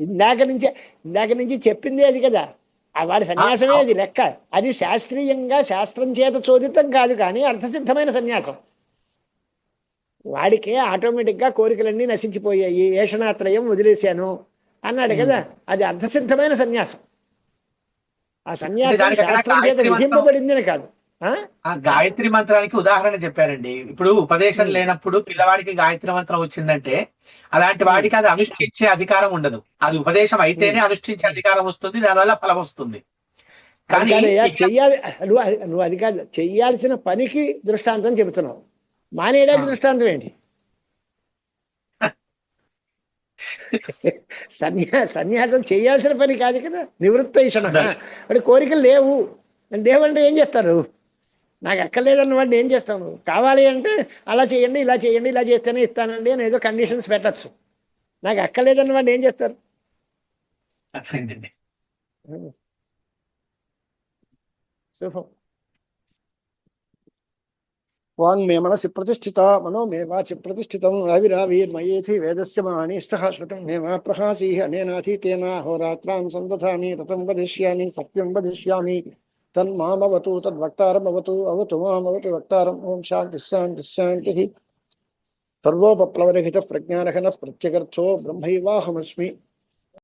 ఇందాక నుంచి చెప్పింది అది కదా, వాడి సన్యాసమే అది లెక్క. అది శాస్త్రీయంగా శాస్త్రం చేత చోదితం కాదు, కానీ అర్థసిద్ధమైన సన్యాసం. వాడికి ఆటోమేటిక్గా కోరికలన్నీ నశించిపోయాయి, ఏషణాత్రయం వదిలేశాను అన్నాడు కదా, అది అర్థసిద్ధమైన సన్యాసం. ఆ సన్యాసం శాస్త్రం చేత విధింపబడిందని కాదు. గాయత్రి మంత్రానికి ఉదాహరణ చెప్పారండి. ఇప్పుడు ఉపదేశం లేనప్పుడు పిల్లవాడికి గాయత్రి మంత్రం వచ్చిందంటే అలాంటి వాడికి అది అనుష్ఠించే అధికారం ఉండదు. అది ఉపదేశం అయితేనే అనుష్ఠించే అధికారం వస్తుంది, దానివల్ల ఫలం వస్తుంది. కానీ చెయ్యాలి, నువ్వు అది కాదు, చెయ్యాల్సిన పనికి దృష్టాంతం చెబుతున్నావు, మానేయడానికి దృష్టాంతం ఏంటి? సన్యాసం చేయాల్సిన పని కాదు కదా, నివృత్తైషణ. వాడి కోరికలు లేవు, లేవంటే ఏం చేస్తారు? నాకు అక్కర్లేదన్న వాడిని ఏం చేస్తాను? కావాలి అంటే అలా చేయండి, ఇలా చేయండి, ఇలా చేస్తేనే ఇస్తానండి అని ఏదో కండిషన్స్ పెట్టచ్చు. నాకు అక్కర్లేదన్న వాడిని ఏం చేస్తారు? శుభం. వాంగ్మే మనసి ప్రతిష్ఠిత మనో మే వాచి ప్రతిష్ఠితం ఆవిరావిర్మయేథి వేదస్య మానిష్టః శ్రుతం మే మా ప్రహాసీః అనేనాథీతేన హోరాత్రాం సందధామి రతం వదిష్యామి సత్యం వదిష్యామి తన్మామవతు తద్వక్తారమవతు అవతు మామవతు వక్తారం. ఓం శాంతి శాంతి శాంతి. సర్వోపప్లవరహిత ప్రజ్ఞానఘన ప్రత్యగర్థో బ్రహ్మైవాహమస్మి.